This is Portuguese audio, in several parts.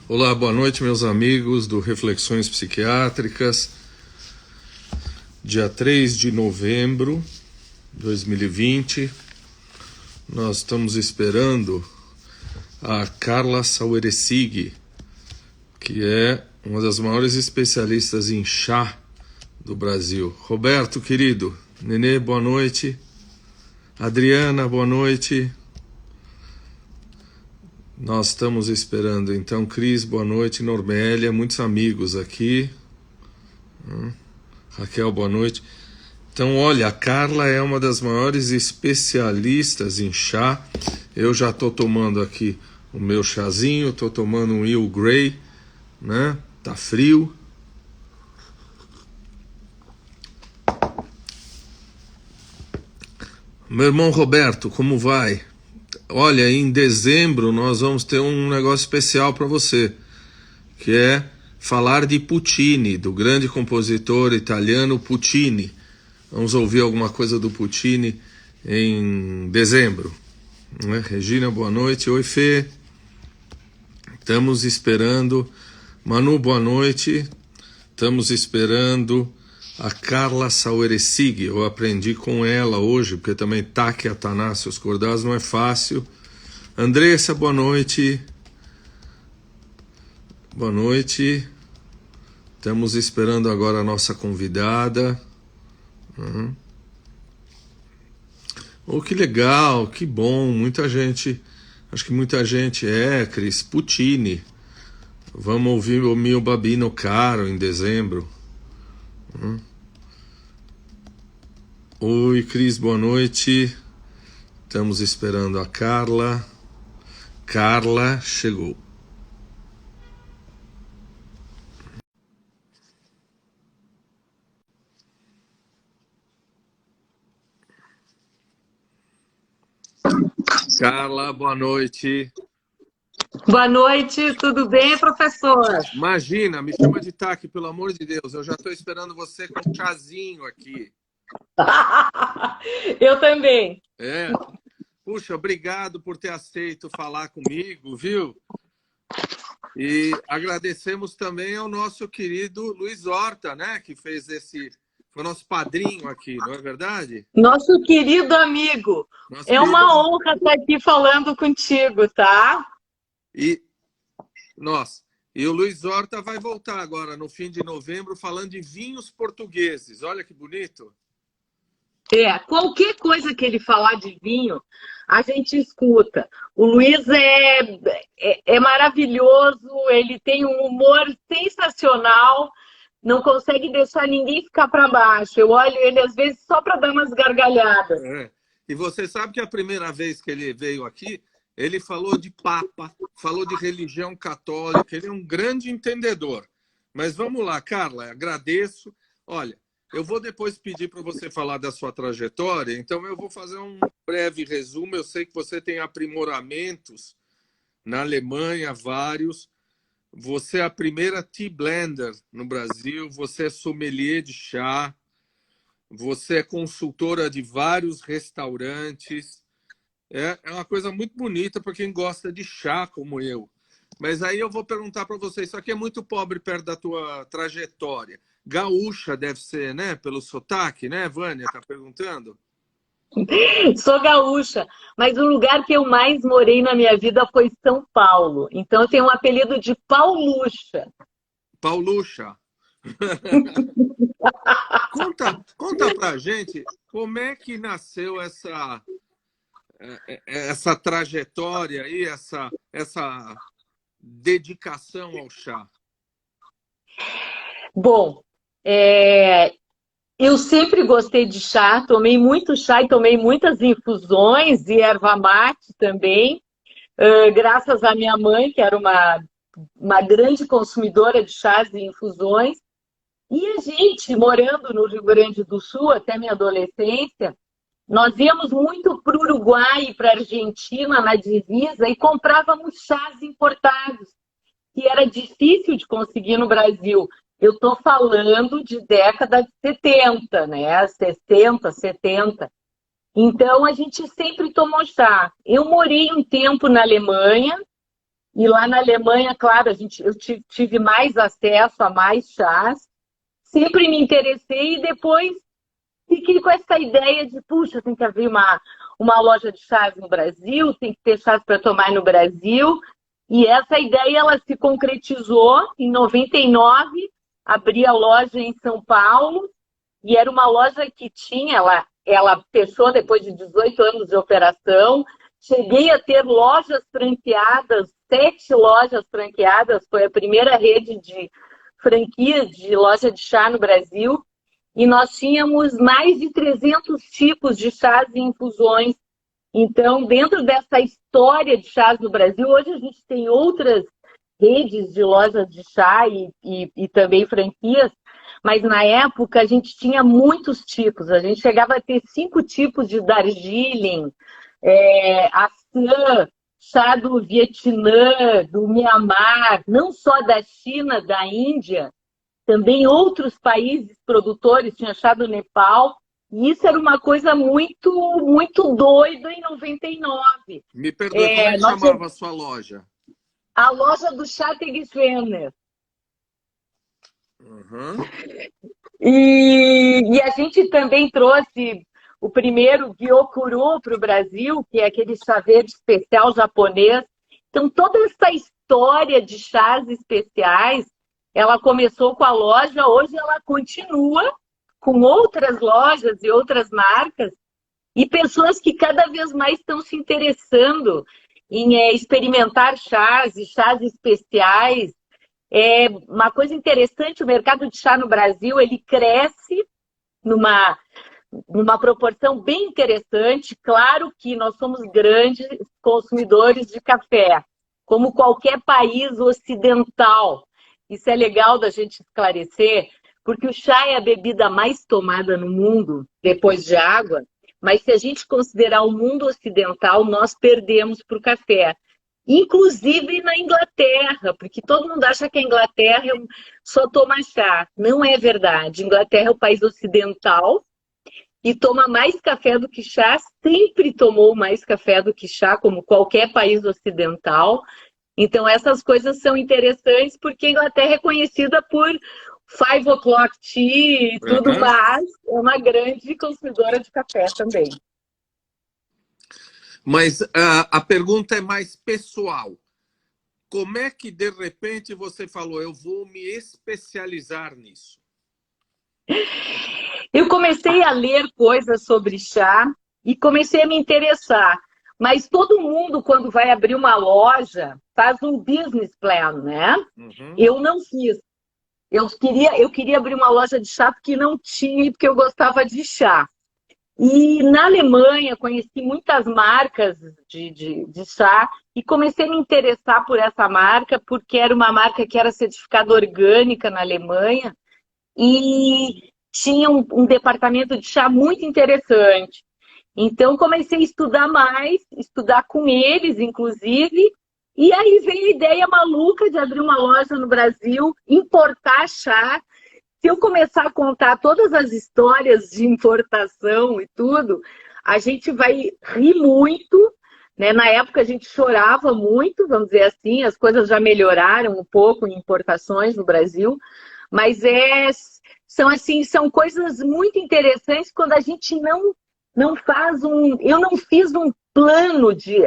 Olá, boa noite, meus amigos do Reflexões Psiquiátricas. Dia 3 de novembro de 2020, nós estamos esperando a Carla Saueresig, que é uma das maiores especialistas em chá do Brasil. Roberto, querido, Nenê, boa noite. Adriana, boa noite. Nós estamos esperando, então, Cris, boa noite, Normélia, muitos amigos aqui. Raquel, boa noite. Então, olha, a Carla é uma das maiores especialistas em chá. Eu já estou tomando aqui o meu chazinho, estou tomando um Earl Grey, né? Tá frio. Meu irmão Roberto, como vai? Olha, em dezembro nós vamos ter um negócio especial para você, que é falar de Puccini, do grande compositor italiano Puccini. Vamos ouvir alguma coisa do Puccini em dezembro. Né? Regina, boa noite. Oi, Fê. Estamos esperando. Manu, boa noite. Estamos esperando a Carla Saueresig. Eu aprendi com ela hoje, porque também Taki Atanasios Cordaz não é fácil. Andressa, boa noite. Boa noite. Estamos esperando agora a nossa convidada. Oh, que legal, que bom. Muita gente, acho que muita gente Cris, Puccini. Vamos ouvir o Mio Babino Caro em dezembro. Oi, Cris, boa noite. Estamos esperando a Carla. Carla chegou. Carla, boa noite. Boa noite, tudo bem, professor? Imagina, me chama de Taki, pelo amor de Deus. Eu já estou esperando você com um chazinho aqui. Eu também. Puxa, obrigado por ter aceito falar comigo, viu? E agradecemos também ao nosso querido Luiz Horta, né? Que fez foi nosso padrinho aqui, não é verdade? Nosso querido amigo. Nosso Uma querido... honra estar aqui falando contigo, tá? E o Luiz Horta vai voltar agora, no fim de novembro, falando de vinhos portugueses. Olha que bonito. Qualquer coisa que ele falar de vinho, a gente escuta. O Luiz é maravilhoso, ele tem um humor sensacional, não consegue deixar ninguém ficar para baixo. Eu olho ele, às vezes, só para dar umas gargalhadas. E você sabe que a primeira vez que ele veio aqui, ele falou de Papa, falou de religião católica, ele é um grande entendedor. Mas vamos lá, Carla, agradeço. Olha, eu vou depois pedir para você falar da sua trajetória, então eu vou fazer um breve resumo. Eu sei que você tem aprimoramentos na Alemanha, vários. Você é a primeira tea blender no Brasil, você é sommelier de chá, você é consultora de vários restaurantes. É uma coisa muito bonita para quem gosta de chá como eu. Mas aí eu vou perguntar para você, isso aqui é muito pobre perto da tua trajetória. Gaúcha deve ser, né? Pelo sotaque, né, Vânia? Tá perguntando? Sou gaúcha, mas o lugar que eu mais morei na minha vida foi São Paulo. Então eu tenho um apelido de Paulucha. Paulucha. Conta pra gente como é que nasceu essa trajetória aí, essa dedicação ao chá. Bom, eu sempre gostei de chá, tomei muito chá e tomei muitas infusões e erva mate também, graças à minha mãe, que era uma grande consumidora de chás e infusões. E a gente, morando no Rio Grande do Sul até minha adolescência, nós íamos muito para o Uruguai e para a Argentina, na divisa, e comprávamos chás importados, que era difícil de conseguir no Brasil. Eu estou falando de década de 70, né? 60, 70. Então, a gente sempre tomou chá. Eu morei um tempo na Alemanha E lá na Alemanha, claro, eu tive mais acesso a mais chás. Sempre me interessei e depois fiquei com essa ideia de, puxa, tem que abrir uma loja de chás no Brasil, tem que ter chás para tomar no Brasil. E essa ideia ela se concretizou em 99, abri a loja em São Paulo, e era uma loja que tinha, ela fechou depois de 18 anos de operação. Cheguei a ter lojas franqueadas, 7 lojas franqueadas, foi a primeira rede de franquias de loja de chá no Brasil. E nós tínhamos mais de 300 tipos de chás e infusões. Então, dentro dessa história de chás no Brasil, hoje a gente tem outras redes de lojas de chá e também franquias, mas na época a gente tinha muitos tipos. A gente chegava a ter 5 tipos de Darjeeling, Assam, chá do Vietnã, do Mianmar, não só da China, da Índia, também outros países produtores, tinha chá do Nepal. E isso era uma coisa muito, muito doida em 99. Me perdoe, como é que chamava a sua loja? A loja do chá Tegiswener. Uhum. E a gente também trouxe o primeiro Gyokuro para o Brasil, que é aquele chá verde especial japonês. Então, toda essa história de chás especiais, ela começou com a loja, hoje ela continua com outras lojas e outras marcas, e pessoas que cada vez mais estão se interessando em experimentar chás e chás especiais. É uma coisa interessante, o mercado de chá no Brasil, ele cresce numa proporção bem interessante. Claro que nós somos grandes consumidores de café, como qualquer país ocidental. Isso é legal da gente esclarecer, porque o chá é a bebida mais tomada no mundo, depois de água, mas se a gente considerar o mundo ocidental, nós perdemos para o café. Inclusive na Inglaterra, porque todo mundo acha que a Inglaterra só toma chá. Não é verdade. A Inglaterra é o país ocidental e toma mais café do que chá, sempre tomou mais café do que chá, como qualquer país ocidental. Então, essas coisas são interessantes porque a Inglaterra é conhecida por 5 o'clock tea e tudo mais. É uma grande consumidora de café também. Mas a pergunta é mais pessoal. Como é que, de repente, você falou, eu vou me especializar nisso? Eu comecei a ler coisas sobre chá e comecei a me interessar. Mas todo mundo, quando vai abrir uma loja, faz um business plan, né? Uhum. Eu não fiz. Eu queria abrir uma loja de chá porque não tinha, porque eu gostava de chá. E na Alemanha conheci muitas marcas de chá e comecei a me interessar por essa marca, porque era uma marca que era certificada orgânica na Alemanha e tinha um departamento de chá muito interessante. Então comecei a estudar mais, estudar com eles, inclusive, e aí veio a ideia maluca de abrir uma loja no Brasil, importar chá. Se eu começar a contar todas as histórias de importação e tudo, a gente vai rir muito, né? Na época a gente chorava muito, vamos dizer assim, as coisas já melhoraram um pouco em importações no Brasil, mas são coisas muito interessantes quando a gente não faz eu não fiz um plano de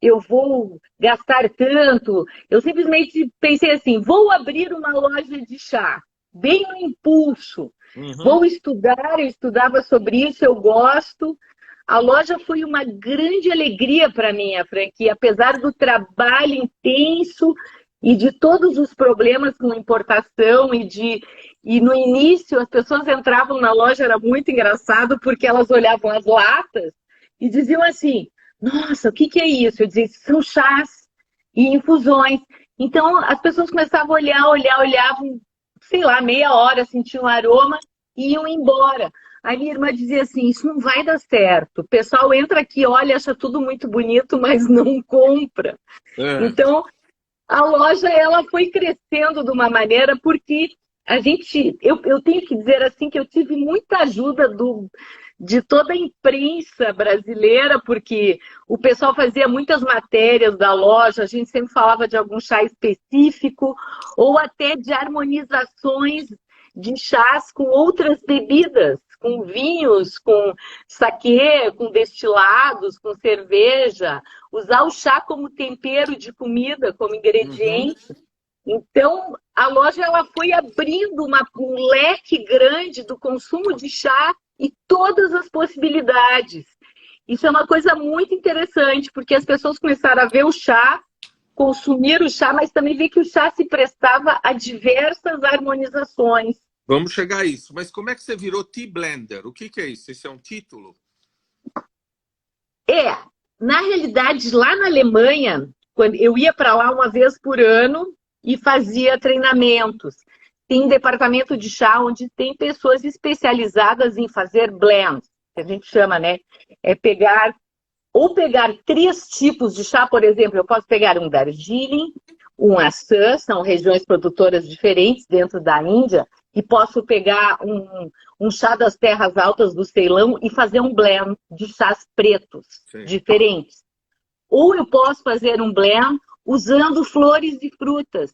eu vou gastar tanto. Eu simplesmente pensei assim, vou abrir uma loja de chá. Bem no impulso. Uhum. Vou estudar, eu estudava sobre isso, eu gosto. A loja foi uma grande alegria para mim, a franquia, apesar do trabalho intenso e de todos os problemas com importação e no início as pessoas entravam na loja, era muito engraçado, porque elas olhavam as latas e diziam assim, nossa, o que é isso? Eu dizia, são chás e infusões. Então as pessoas começavam a olhavam, sei lá, meia hora, sentiam um aroma e iam embora. Aí minha irmã dizia assim, isso não vai dar certo. O pessoal entra aqui, olha, acha tudo muito bonito, mas não compra. Então, a loja ela foi crescendo de uma maneira porque eu tenho que dizer assim que eu tive muita ajuda de toda a imprensa brasileira, porque o pessoal fazia muitas matérias da loja, a gente sempre falava de algum chá específico, ou até de harmonizações de chás com outras bebidas, com vinhos, com saquê, com destilados, com cerveja, usar o chá como tempero de comida, como ingrediente. Então, a loja ela foi abrindo um leque grande do consumo de chá e todas as possibilidades. Isso é uma coisa muito interessante, porque as pessoas começaram a ver o chá, consumir o chá, mas também ver que o chá se prestava a diversas harmonizações. Vamos chegar a isso. Mas como é que você virou Tea Blender? O que é isso? Esse é um título? Na realidade, lá na Alemanha, quando eu ia para lá uma vez por ano e fazia treinamentos. Tem um departamento de chá onde tem pessoas especializadas em fazer blends, que a gente chama, né? É pegar 3 tipos de chá, por exemplo, eu posso pegar um Darjeeling, um Assam, são regiões produtoras diferentes dentro da Índia, e posso pegar um chá das terras altas do Ceilão e fazer um blend de chás pretos, sim, diferentes. Ou eu posso fazer um blend usando flores e frutas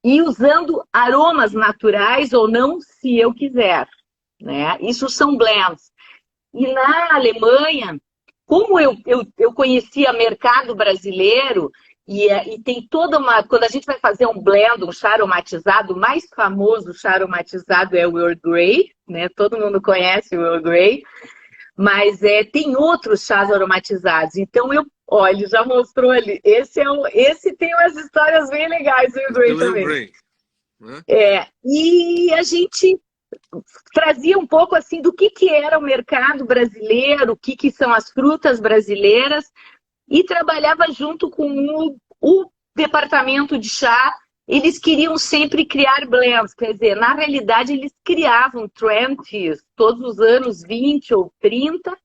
e usando aromas naturais ou não, se eu quiser, né? Isso são blends. E na Alemanha, como eu conhecia mercado brasileiro, e tem toda uma... Quando a gente vai fazer um blend, um chá aromatizado, o mais famoso chá aromatizado é o Earl Grey, né? Todo mundo conhece o Earl Grey, mas tem outros chás aromatizados. Então, olha, ele já mostrou ali. Esse tem umas histórias bem legais, o Earl Grey também. Grey, né? E a gente trazia um pouco assim do que era o mercado brasileiro, o que são as frutas brasileiras, e trabalhava junto com o departamento de chá. Eles queriam sempre criar blends, quer dizer, na realidade eles criavam trends todos os anos, 20 ou 30,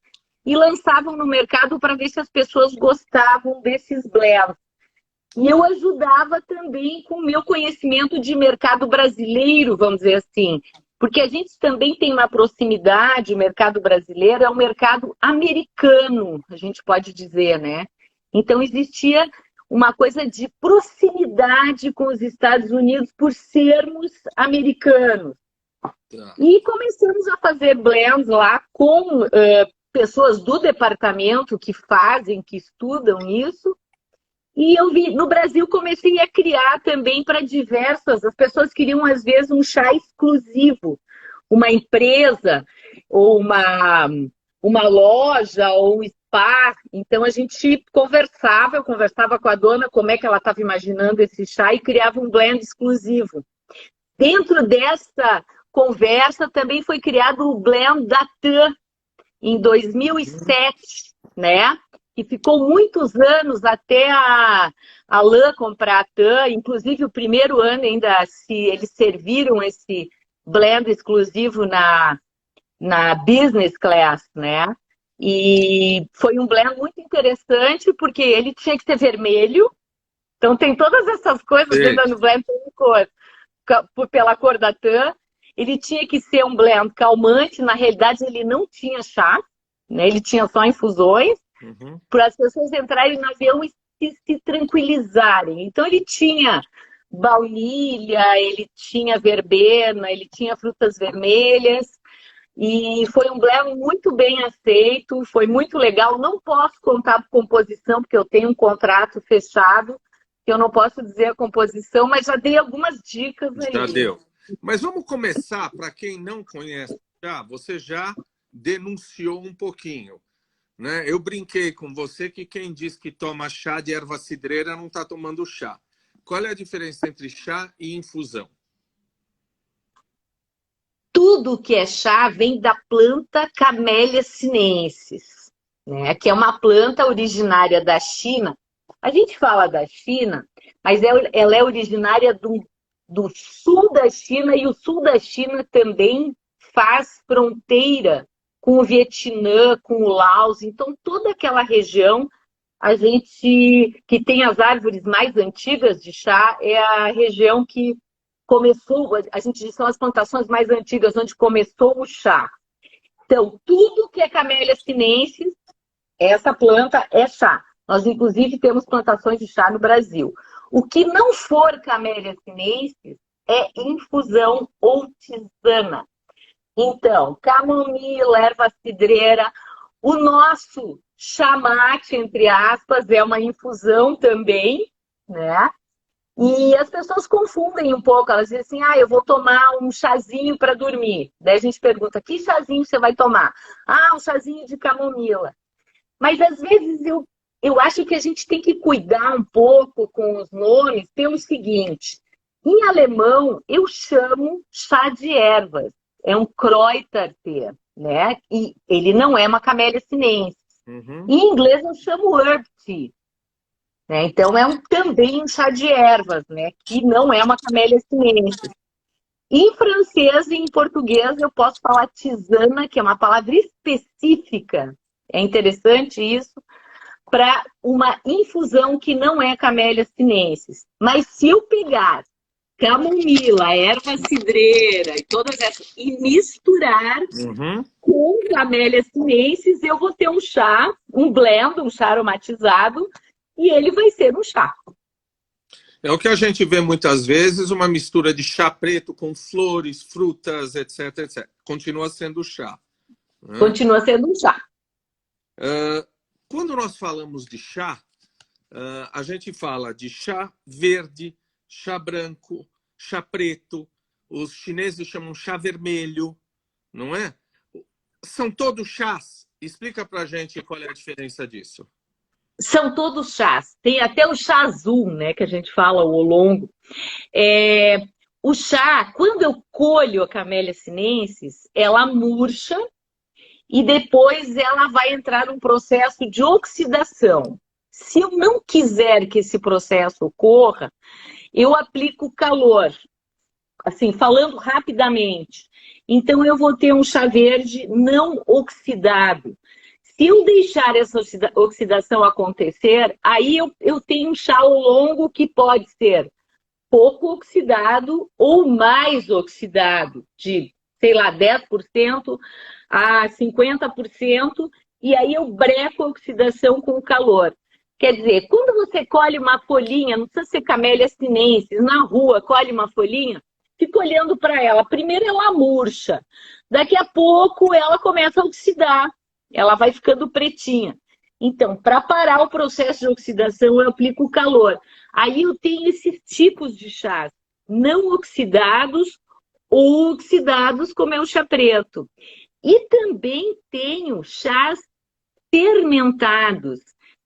e lançavam no mercado para ver se as pessoas gostavam desses blends. E eu ajudava também com o meu conhecimento de mercado brasileiro, vamos dizer assim, porque a gente também tem uma proximidade, o mercado brasileiro é um mercado americano, a gente pode dizer, né? Então existia uma coisa de proximidade com os Estados Unidos por sermos americanos. E começamos a fazer blends lá com pessoas do departamento que fazem, que estudam isso. E eu vi, no Brasil, comecei a criar também para diversas. As pessoas queriam, às vezes, um chá exclusivo. Uma empresa, ou uma loja, ou um spa. Então, a gente conversava, eu conversava com a dona como é que ela estava imaginando esse chá e criava um blend exclusivo. Dentro dessa conversa, também foi criado o blend da TAM, em 2007, né? E ficou muitos anos até a Alain comprar a TAM, inclusive o primeiro ano ainda eles serviram esse blend exclusivo na business class, né? E foi um blend muito interessante, porque ele tinha que ser vermelho, então tem todas essas coisas dentro do blend, pela cor da TAM. Ele tinha que ser um blend calmante, na realidade ele não tinha chá, né? Ele tinha só infusões, para as pessoas entrarem no avião e se tranquilizarem. Então ele tinha baunilha, ele tinha verbena, ele tinha frutas vermelhas, e foi um blend muito bem aceito, foi muito legal. Não posso contar a composição, porque eu tenho um contrato fechado, que eu não posso dizer a composição, mas já dei algumas dicas aí. Já deu. Mas vamos começar, para quem não conhece, você já denunciou um pouquinho, né? Eu brinquei com você que quem diz que toma chá de erva cidreira não está tomando chá. Qual é a diferença entre chá e infusão? Tudo que é chá vem da planta Camellia sinensis, né? Que é uma planta originária da China. A gente fala da China, mas ela é originária do sul da China, e o sul da China também faz fronteira com o Vietnã, com o Laos. Então, toda aquela região, a gente que tem as árvores mais antigas de chá, é a região que começou, a gente diz, são as plantações mais antigas, onde começou o chá. Então, tudo que é Camellia sinensis, essa planta é chá. Nós, inclusive, temos plantações de chá no Brasil. O que não for Camellia sinensis é infusão ou tisana. Então, camomila, erva cidreira, o nosso chá mate, entre aspas, é uma infusão também, né? E as pessoas confundem um pouco, elas dizem assim, eu vou tomar um chazinho para dormir. Daí a gente pergunta, que chazinho você vai tomar? Um chazinho de camomila. Mas às vezes eu acho que a gente tem que cuidar um pouco com os nomes pelo seguinte, em alemão eu chamo chá de ervas, é um Kräutertee, né? E ele não é uma Camellia sinensis. Uhum. Em inglês eu chamo herb tea. Né? Então, também um chá de ervas, né? Que não é uma Camellia sinensis. Em francês e em português eu posso falar tisana, que é uma palavra específica. É interessante isso, para uma infusão que não é Camellia sinensis. Mas se eu pegar camomila, erva cidreira e todas essas e misturar com Camellia sinensis, eu vou ter um chá, um blend, um chá aromatizado, e ele vai ser um chá. É o que a gente vê muitas vezes, uma mistura de chá preto com flores, frutas, etc, etc. Continua sendo chá. Né? Continua sendo um chá. Quando nós falamos de chá, a gente fala de chá verde, chá branco, chá preto, os chineses chamam chá vermelho, não é? São todos chás. Explica pra gente qual é a diferença disso. São todos chás. Tem até o chá azul, né, que a gente fala, o oolongo. O chá, quando eu colho a Camellia sinensis, ela murcha e depois ela vai entrar num processo de oxidação. Se eu não quiser que esse processo ocorra, eu aplico calor. Assim, falando rapidamente. Então, eu vou ter um chá verde não oxidado. Se eu deixar essa oxidação acontecer, aí eu tenho um chá longo que pode ser pouco oxidado ou mais oxidado, de, sei lá, 10% a 50%, e aí eu breco a oxidação com o calor. Quer dizer, quando você colhe uma folhinha, não precisa ser Camellia sinensis, na rua, colhe uma folhinha, fica olhando para ela. Primeiro ela murcha, daqui a pouco ela começa a oxidar. Ela vai ficando pretinha. Então, para parar o processo de oxidação, eu aplico o calor. Aí eu tenho esses tipos de chás, não oxidados ou oxidados, como é o chá preto. E também tenho chás fermentados,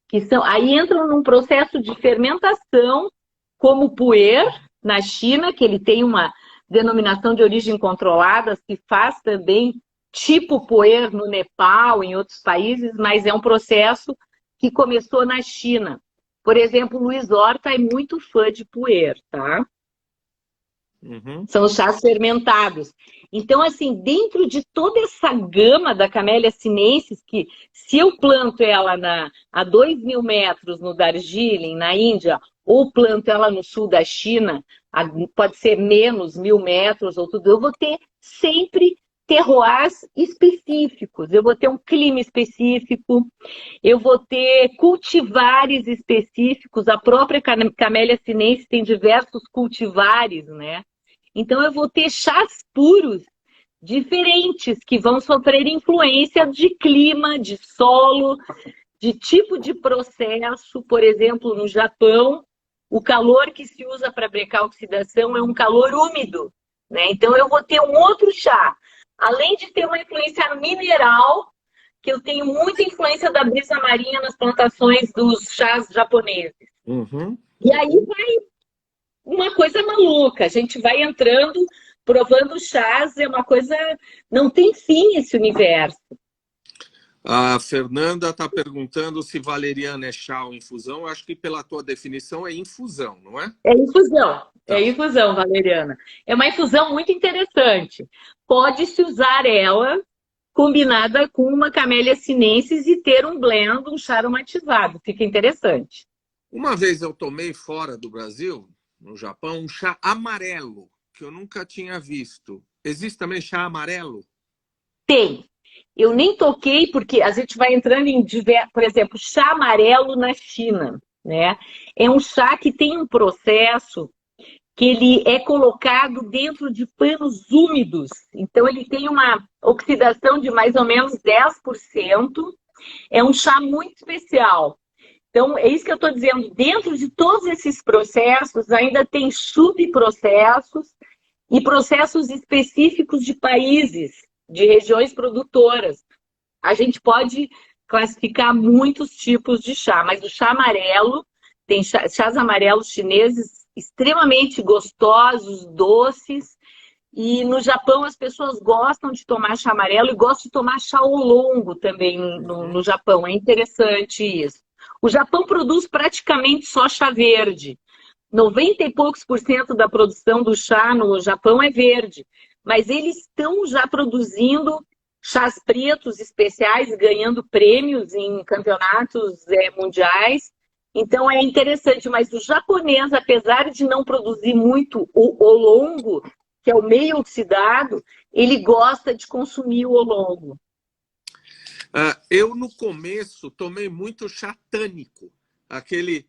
que são, aí entram num processo de fermentação, como o pu'er, na China, que ele tem uma denominação de origem controlada, se faz também tipo pu'er no Nepal, em outros países, mas é um processo que começou na China. Por exemplo, o Luiz Horta é muito fã de pu'er, tá? Uhum. São os chás fermentados. Então, assim, dentro de toda essa gama da Camellia sinensis, que se eu planto ela a 2.000 metros no Darjeeling, na Índia, ou planto ela no sul da China, pode ser menos 1.000 metros ou tudo, eu vou ter sempre terroirs específicos, eu vou ter um clima específico, eu vou ter cultivares específicos, a própria Camellia sinensis tem diversos cultivares, né? Então eu vou ter chás puros diferentes, que vão sofrer influência de clima, de solo, de tipo de processo. Por exemplo, no Japão, o calor que se usa para brecar a oxidação é um calor úmido, né? Então eu vou ter um outro chá. Além de ter uma influência mineral, que eu tenho muita influência da brisa marinha nas plantações dos chás japoneses. Uhum. E aí vai uma coisa maluca. A gente vai entrando, provando chás, é uma coisa... Não tem fim esse universo. A Fernanda está perguntando se valeriana é chá ou infusão. Eu acho que pela tua definição é infusão, não é? É infusão. Tá. É infusão, valeriana. É uma infusão muito interessante. Pode-se usar ela combinada com uma Camellia sinensis e ter um blend, um chá aromatizado. Fica interessante. Uma vez eu tomei fora do Brasil, no Japão, um chá amarelo, que eu nunca tinha visto. Existe também chá amarelo? Tem. Eu nem toquei, porque a gente vai entrando em diversos, por exemplo, chá amarelo na China, né? É um chá que tem um processo que ele é colocado dentro de panos úmidos. Então, ele tem uma oxidação de mais ou menos 10%. É um chá muito especial. Então, é isso que eu estou dizendo. Dentro de todos esses processos, ainda tem subprocessos e processos específicos de países, de regiões produtoras. A gente pode classificar muitos tipos de chá, mas o chá amarelo, tem chás amarelos chineses extremamente gostosos, doces, e no Japão as pessoas gostam de tomar chá amarelo e gostam de tomar chá oolongo também no Japão, é interessante isso. O Japão produz praticamente só chá verde, 90 e poucos por cento da produção do chá no Japão é verde, mas eles estão já produzindo chás pretos especiais, ganhando prêmios em campeonatos mundiais. Então é interessante, mas o japonês, apesar de não produzir muito o oolongo, que é o meio oxidado, ele gosta de consumir o oolongo. Eu, no começo, tomei muito chá tânico, aquele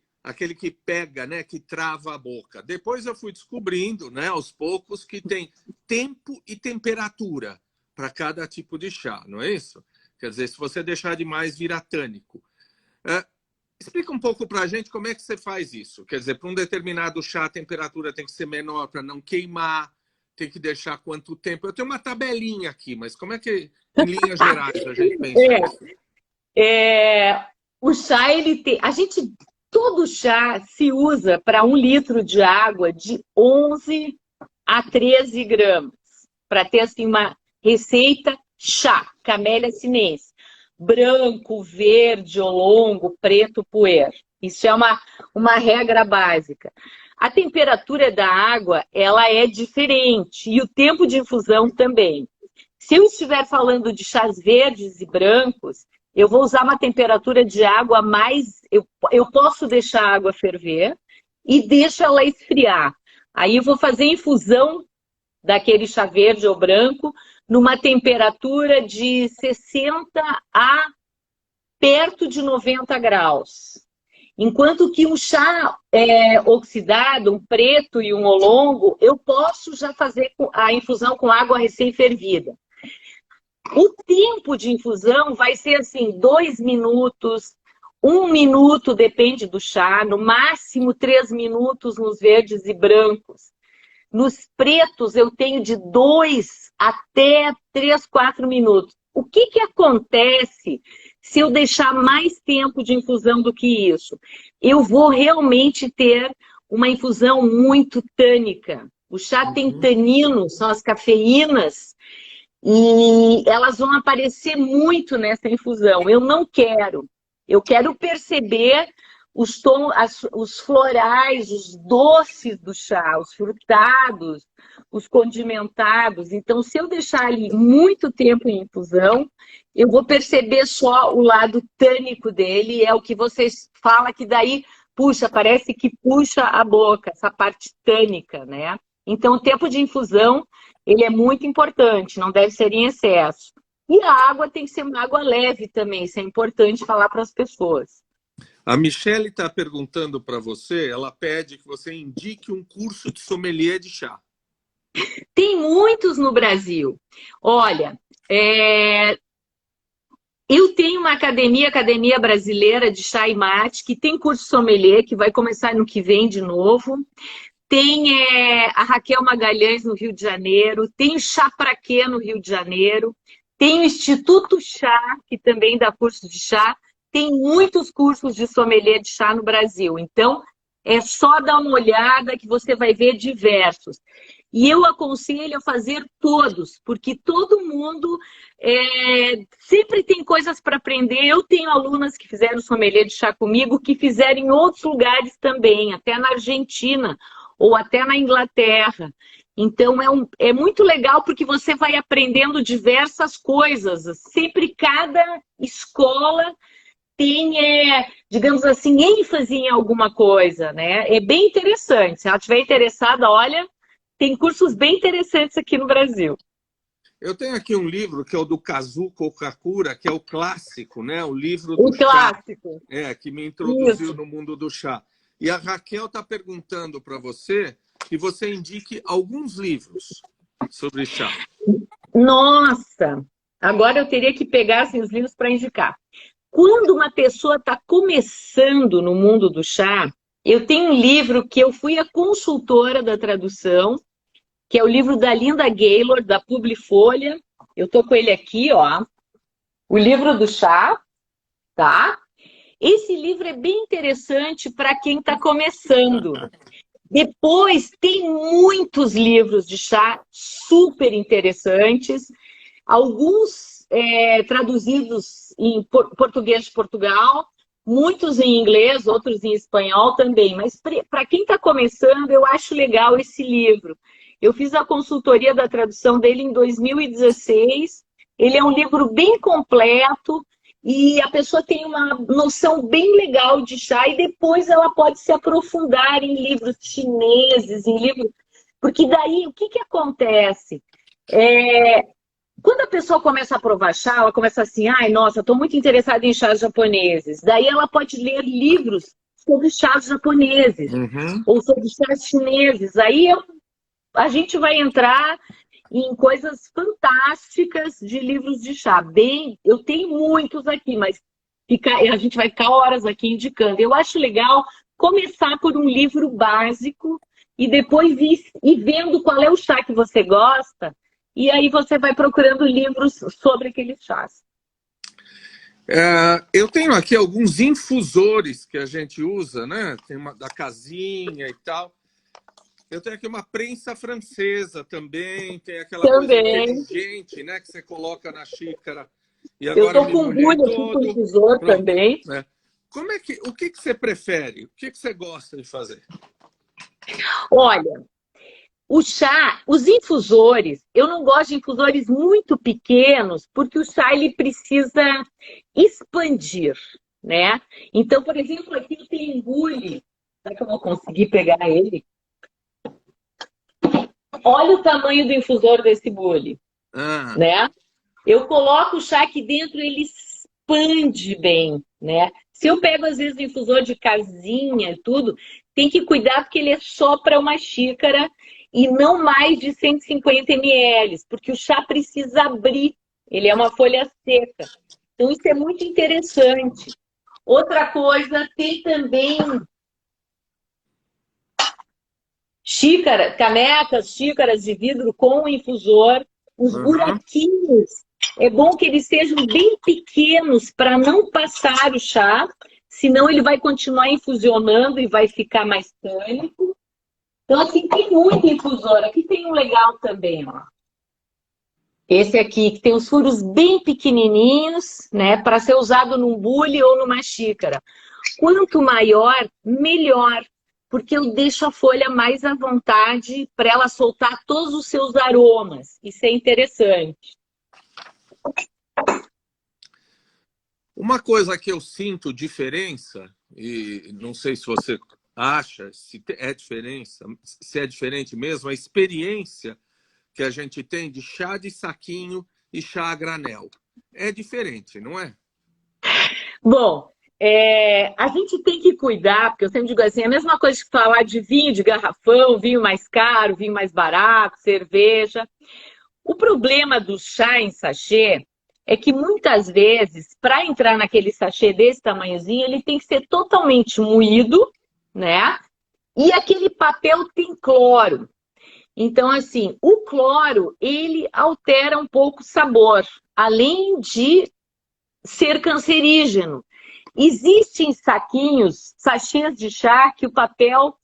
que pega, né, que trava a boca. Depois eu fui descobrindo, né, aos poucos, que tem tempo e temperatura para cada tipo de chá, não é isso? Quer dizer, se você deixar demais, vira tânico. Explica um pouco para a gente como é que você faz isso. Quer dizer, para um determinado chá, a temperatura tem que ser menor para não queimar, tem que deixar quanto tempo. Eu tenho uma tabelinha aqui, mas como é que, em linhas gerais, a gente pensa isso? O chá, ele tem... Todo chá se usa para 1 litro de água de 11 a 13 gramas. Para ter, assim, uma receita chá, Camellia sinensis. Branco, verde, oolongo, preto, puer. Isso é uma regra básica. A temperatura da água, ela é diferente. E o tempo de infusão também. Se eu estiver falando de chás verdes e brancos, eu vou usar uma temperatura de água mais... Eu posso deixar a água ferver e deixo ela esfriar. Aí eu vou fazer infusão daquele chá verde ou branco numa temperatura de 60 a perto de 90 graus. Enquanto que um chá oxidado, um preto e um oolongo, eu posso já fazer a infusão com água recém-fervida. O tempo de infusão vai ser assim, 2 minutos, 1 minuto, depende do chá, no máximo 3 minutos nos verdes e brancos. Nos pretos eu tenho de 2 até 3, 4 minutos. O que acontece se eu deixar mais tempo de infusão do que isso? Eu vou realmente ter uma infusão muito tânica. O chá tem taninos, são as cafeínas, e elas vão aparecer muito nessa infusão. Eu não quero. Eu quero perceber os florais, os doces do chá, os frutados, os condimentados. Então, se eu deixar ali muito tempo em infusão, eu vou perceber só o lado tânico dele. É o que vocês falam que daí puxa, parece que puxa a boca, essa parte tânica, né? Então, o tempo de infusão, ele é muito importante, não deve ser em excesso. E a água tem que ser uma água leve também, isso é importante falar para as pessoas. A Michele está perguntando para você, ela pede que você indique um curso de sommelier de chá. Tem muitos no Brasil. Olha, eu tenho uma Academia Brasileira de Chá e Mate, que tem curso sommelier, que vai começar no que vem de novo. Tem a Raquel Magalhães no Rio de Janeiro, tem o Chá Pra Quê no Rio de Janeiro, tem o Instituto Chá, que também dá curso de chá. Tem muitos cursos de sommelier de chá no Brasil. Então, é só dar uma olhada que você vai ver diversos. E eu aconselho a fazer todos, porque todo mundo sempre tem coisas para aprender. Eu tenho alunas que fizeram sommelier de chá comigo, que fizeram em outros lugares também, até na Argentina ou até na Inglaterra. Então, é muito legal porque você vai aprendendo diversas coisas. Sempre cada escola tem, digamos assim, ênfase em alguma coisa, né? É bem interessante. Se ela estiver interessada, olha, tem cursos bem interessantes aqui no Brasil. Eu tenho aqui um livro que é o do Kazuko Kakura, que é o clássico, né? O livro O do chá, clássico. que me introduziu Isso. no mundo do chá. E a Raquel está perguntando para você que você indique alguns livros sobre chá. Nossa! Agora eu teria que pegar assim, os livros para indicar. Quando uma pessoa está começando no mundo do chá, eu tenho um livro que eu fui a consultora da tradução, que é o livro da Linda Gaylor, da Publifolha. Eu tô com ele aqui, ó. O livro do chá, tá? Esse livro é bem interessante para quem está começando. Depois tem muitos livros de chá super interessantes, alguns traduzidos em português de Portugal, muitos em inglês, outros em espanhol também. Mas para quem está começando, eu acho legal esse livro. Eu fiz a consultoria da tradução dele em 2016. Ele é um livro bem completo e a pessoa tem uma noção bem legal de chá e depois ela pode se aprofundar em livros chineses, em livros... Porque daí, o que acontece? Quando a pessoa começa a provar chá, ela começa assim, ai, nossa, estou muito interessada em chás japoneses. Daí ela pode ler livros sobre chás japoneses ou sobre chás chineses. Aí a gente vai entrar em coisas fantásticas de livros de chá. Eu tenho muitos aqui, mas a gente vai ficar horas aqui indicando. Eu acho legal começar por um livro básico e depois ir vendo qual é o chá que você gosta, e aí você vai procurando livros sobre aqueles chás. Eu tenho aqui alguns infusores que a gente usa, né? Tem uma da casinha e tal. Eu tenho aqui uma prensa francesa também, tem aquela coisa inteligente, né? Que você coloca na xícara. E agora eu tô com bulha aqui com infusor também. Né? O que você prefere? O que você gosta de fazer? Olha, o chá, os infusores, eu não gosto de infusores muito pequenos, porque o chá ele precisa expandir, né? Então, por exemplo, aqui eu tenho um bule. Será que eu vou conseguir pegar ele? Olha o tamanho do infusor desse bule, né? Eu coloco o chá aqui dentro, ele expande bem, né? Se eu pego, às vezes, o infusor de casinha e tudo, tem que cuidar porque ele é só para uma xícara e não mais de 150 ml, porque o chá precisa abrir, ele é uma folha seca. Então, isso é muito interessante. Outra coisa, tem também canecas, xícaras de vidro com infusor. Os buraquinhos, é bom que eles sejam bem pequenos para não passar o chá, senão ele vai continuar infusionando e vai ficar mais tânico. Então, assim, tem muito infusor. Aqui tem um legal também, ó. Esse aqui, que tem os furos bem pequenininhos, né, para ser usado num bule ou numa xícara. Quanto maior, melhor, porque eu deixo a folha mais à vontade para ela soltar todos os seus aromas. Isso é interessante. Uma coisa que eu sinto diferença, e não sei se você acha, se é diferente mesmo, a experiência que a gente tem de chá de saquinho e chá a granel. É diferente, não é? Bom, a gente tem que cuidar, porque eu sempre digo assim, é a mesma coisa que falar de vinho de garrafão, vinho mais caro, vinho mais barato, cerveja. O problema do chá em sachê é que muitas vezes, para entrar naquele sachê desse tamanhozinho, ele tem que ser totalmente moído, né? E aquele papel tem cloro. Então, assim, o cloro, ele altera um pouco o sabor, além de ser cancerígeno. Existem saquinhos, sachês de chá, que o papel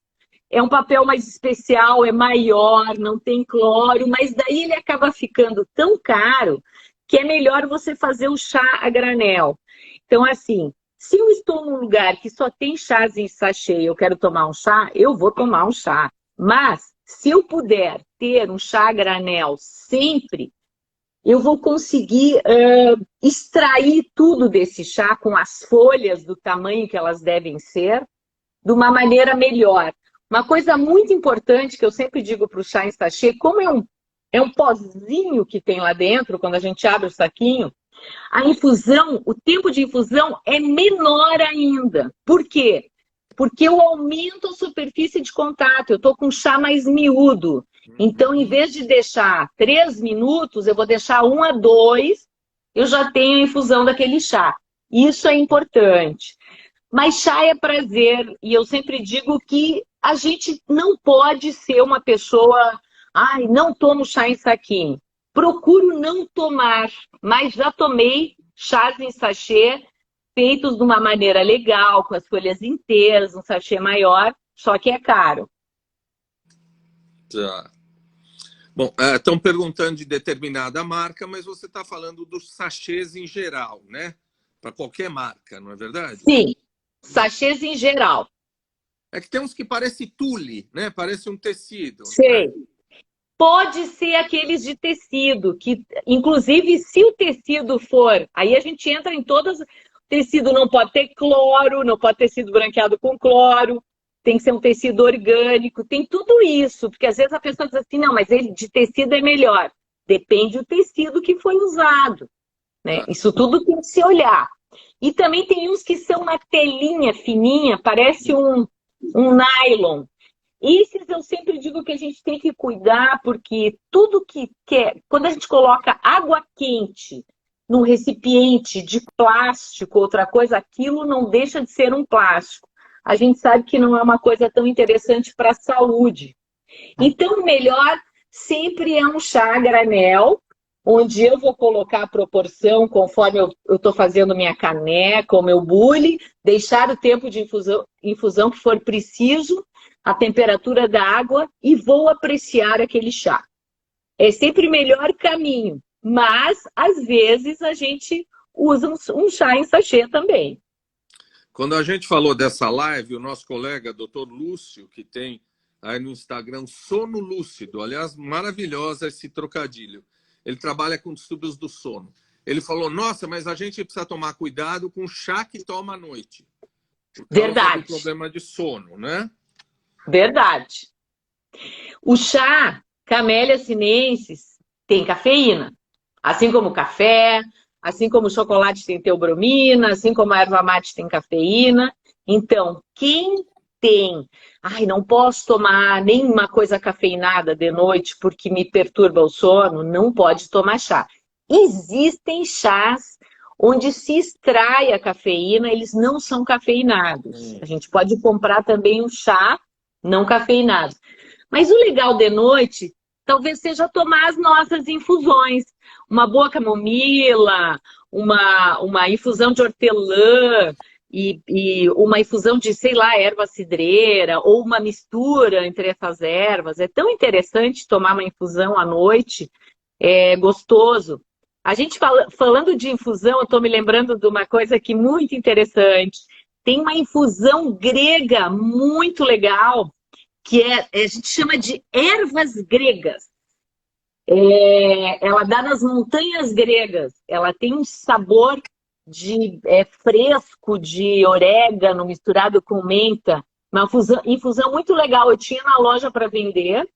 é um papel mais especial, é maior, não tem cloro, mas daí ele acaba ficando tão caro que é melhor você fazer o chá a granel. Então, assim, se eu estou num lugar que só tem chás em sachê e eu quero tomar um chá, eu vou tomar um chá. Mas, se eu puder ter um chá a granel sempre, eu vou conseguir extrair tudo desse chá com as folhas do tamanho que elas devem ser, de uma maneira melhor. Uma coisa muito importante que eu sempre digo para o chá em sachê, como é é um pozinho que tem lá dentro, quando a gente abre o saquinho, a infusão, o tempo de infusão é menor ainda. Por quê? Porque eu aumento a superfície de contato, eu estou com chá mais miúdo. Então, em vez de deixar 3 minutos, eu vou deixar 1 a 2, eu já tenho a infusão daquele chá. Isso é importante. Mas chá é prazer, e eu sempre digo que a gente não pode ser uma pessoa, ai, não tomo chá em saquinho. Procuro não tomar, mas já tomei chás em sachê feitos de uma maneira legal, com as folhas inteiras, um sachê maior, só que é caro. Tá. Bom, estão perguntando de determinada marca, mas você está falando dos sachês em geral, né? Para qualquer marca, não é verdade? Sim, sachês em geral. É que tem uns que parecem tule, né? Parece um tecido. Sei. Né? Pode ser aqueles de tecido, que, inclusive, se o tecido for, aí a gente entra em todas. O tecido não pode ter cloro, não pode ter sido branqueado com cloro, tem que ser um tecido orgânico, tem tudo isso, porque às vezes a pessoa diz assim, não, mas ele de tecido é melhor. Depende do tecido que foi usado, né? Isso tudo tem que se olhar. E também tem uns que são uma telinha fininha, parece um nylon. Esses eu sempre digo que a gente tem que cuidar, porque tudo que quer, quando a gente coloca água quente num recipiente de plástico, outra coisa, aquilo não deixa de ser um plástico. A gente sabe que não é uma coisa tão interessante para a saúde. Então, o melhor sempre é um chá a granel, onde eu vou colocar a proporção conforme eu estou fazendo minha caneca, o meu bule, deixar o tempo de infusão que for preciso, a temperatura da água e vou apreciar aquele chá. É sempre o melhor caminho, mas às vezes a gente usa um chá em sachê também. Quando a gente falou dessa live, o nosso colega, Dr. Lúcio, que tem aí no Instagram Sono Lúcido, aliás, maravilhosa esse trocadilho. Ele trabalha com distúrbios do sono. Ele falou, nossa, mas a gente precisa tomar cuidado com o chá que toma à noite. Por causa Verdade. do problema de sono, né? Verdade. O chá Camellia sinensis tem cafeína, assim como o café, assim como o chocolate tem teobromina, assim como a erva mate tem cafeína. Então, quem tem, ai, não posso tomar nenhuma coisa cafeinada de noite porque me perturba o sono, não pode tomar chá. Existem chás onde se extrai a cafeína, eles não são cafeinados. A gente pode comprar também um chá não cafeinado. Mas o legal de noite talvez seja tomar as nossas infusões. Uma boa camomila, uma infusão de hortelã e uma infusão de, sei lá, erva cidreira ou uma mistura entre essas ervas. É tão interessante tomar uma infusão à noite, é gostoso. A gente falando de infusão, eu estou me lembrando de uma coisa aqui muito interessante. Tem uma infusão grega muito legal, que a gente chama de ervas gregas. Ela dá nas montanhas gregas. Ela tem um sabor de fresco, de orégano misturado com menta. Uma infusão muito legal. Eu tinha na loja para vender.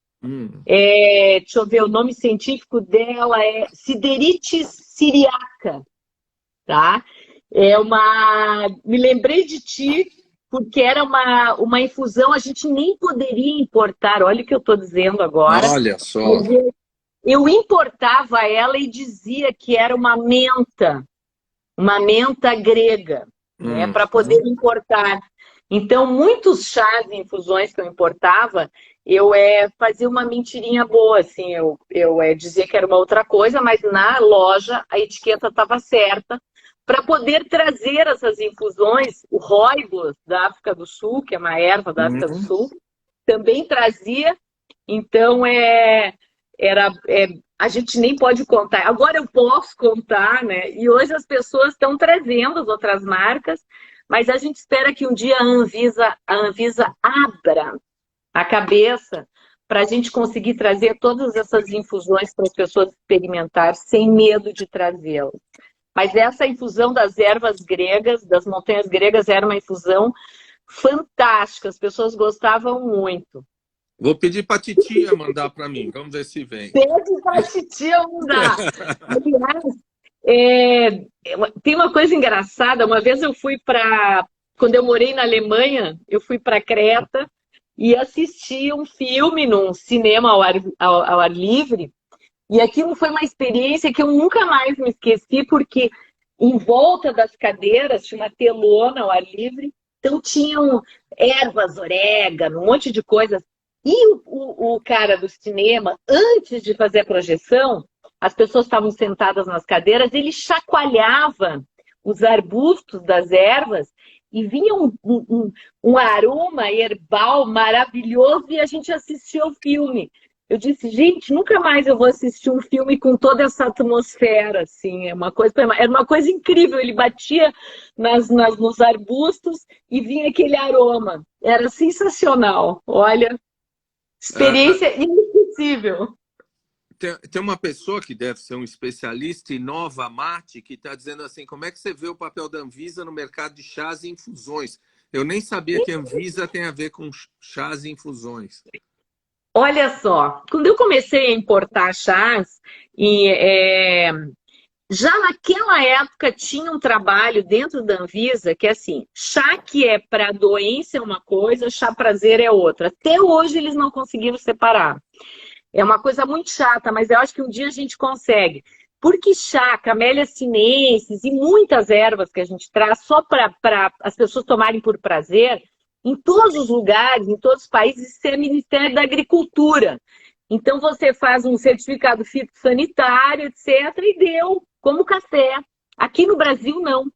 Deixa eu ver, o nome científico dela é Siderites syriaca. Tá? Me lembrei de ti, porque era uma infusão, a gente nem poderia importar. Olha o que eu estou dizendo agora. Olha só. Eu importava ela e dizia que era uma menta grega, né, para poder importar. Então, muitos chás e infusões que eu importava, eu fazia uma mentirinha boa, assim, eu dizia que era uma outra coisa, mas na loja a etiqueta estava certa, para poder trazer essas infusões. O rooibos da África do Sul, que é uma erva da África do Sul, também trazia. Então, a gente nem pode contar. Agora eu posso contar, né? E hoje as pessoas estão trazendo as outras marcas, mas a gente espera que um dia a Anvisa abra a cabeça para a gente conseguir trazer todas essas infusões para as pessoas experimentar sem medo de trazê-las. Mas essa infusão das ervas gregas, das montanhas gregas, era uma infusão fantástica. As pessoas gostavam muito. Vou pedir para a titia mandar para mim. Vamos ver se vem. Pede para a titia mudar. Aliás, tem uma coisa engraçada. Uma vez eu fui para... Quando eu morei na Alemanha, eu fui para Creta e assisti um filme num cinema ao ar livre. E aquilo foi uma experiência que eu nunca mais me esqueci, porque em volta das cadeiras tinha uma telona ao ar livre. Então tinham ervas, orégano, um monte de coisas. E o cara do cinema, antes de fazer a projeção, as pessoas estavam sentadas nas cadeiras, ele chacoalhava os arbustos das ervas e vinha um aroma herbal maravilhoso e a gente assistia ao filme. Eu disse, gente, nunca mais eu vou assistir um filme com toda essa atmosfera, assim, era uma coisa incrível. Ele batia nos arbustos e vinha aquele aroma. Era sensacional. Olha, experiência inesquecível. Tem uma pessoa que deve ser um especialista em Nova Mate que está dizendo assim, como é que você vê o papel da Anvisa no mercado de chás e infusões? Eu nem sabia que a Anvisa tem a ver com chás e infusões. Olha só, quando eu comecei a importar chás, já naquela época tinha um trabalho dentro da Anvisa que é assim, chá que é para doença é uma coisa, chá prazer é outra. Até hoje eles não conseguiram separar. É uma coisa muito chata, mas eu acho que um dia a gente consegue. Porque chá, camélia sinensis e muitas ervas que a gente traz só para as pessoas tomarem por prazer, em todos os lugares, em todos os países, isso é Ministério da Agricultura. Então você faz um certificado fitossanitário, etc., e deu, como café. Aqui no Brasil, não.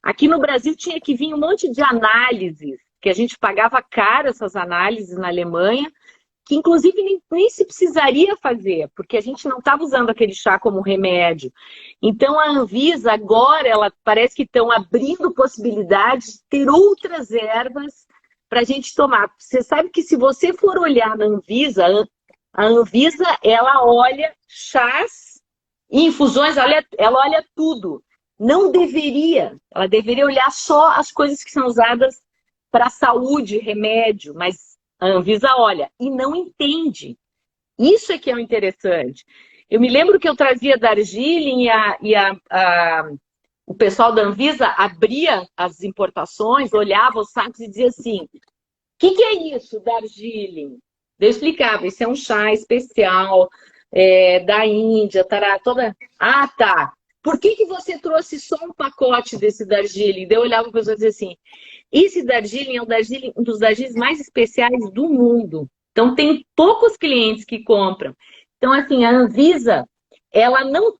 Aqui no Brasil tinha que vir um monte de análises, que a gente pagava caro essas análises na Alemanha, que inclusive nem se precisaria fazer, porque a gente não estava usando aquele chá como remédio. Então a Anvisa agora, ela parece que estão abrindo possibilidades de ter outras ervas para a gente tomar. Você sabe que se você for olhar na Anvisa, a Anvisa, ela olha chás e infusões, ela olha tudo. Não deveria, ela deveria olhar só as coisas que são usadas para saúde, remédio, mas a Anvisa olha e não entende. Isso é que é o interessante. Eu me lembro que eu trazia Darjeeling o pessoal da Anvisa abria as importações, olhava os sacos e dizia assim, o que é isso, Darjeeling? Eu explicava, isso é um chá especial da Índia, toda... Ah, tá. Por que você trouxe só um pacote desse Darjeeling? Daí eu olhava para a pessoa e dizia assim, esse Darjeeling é um dos Darjeelings mais especiais do mundo. Então, tem poucos clientes que compram. Então, assim, a Anvisa, ela não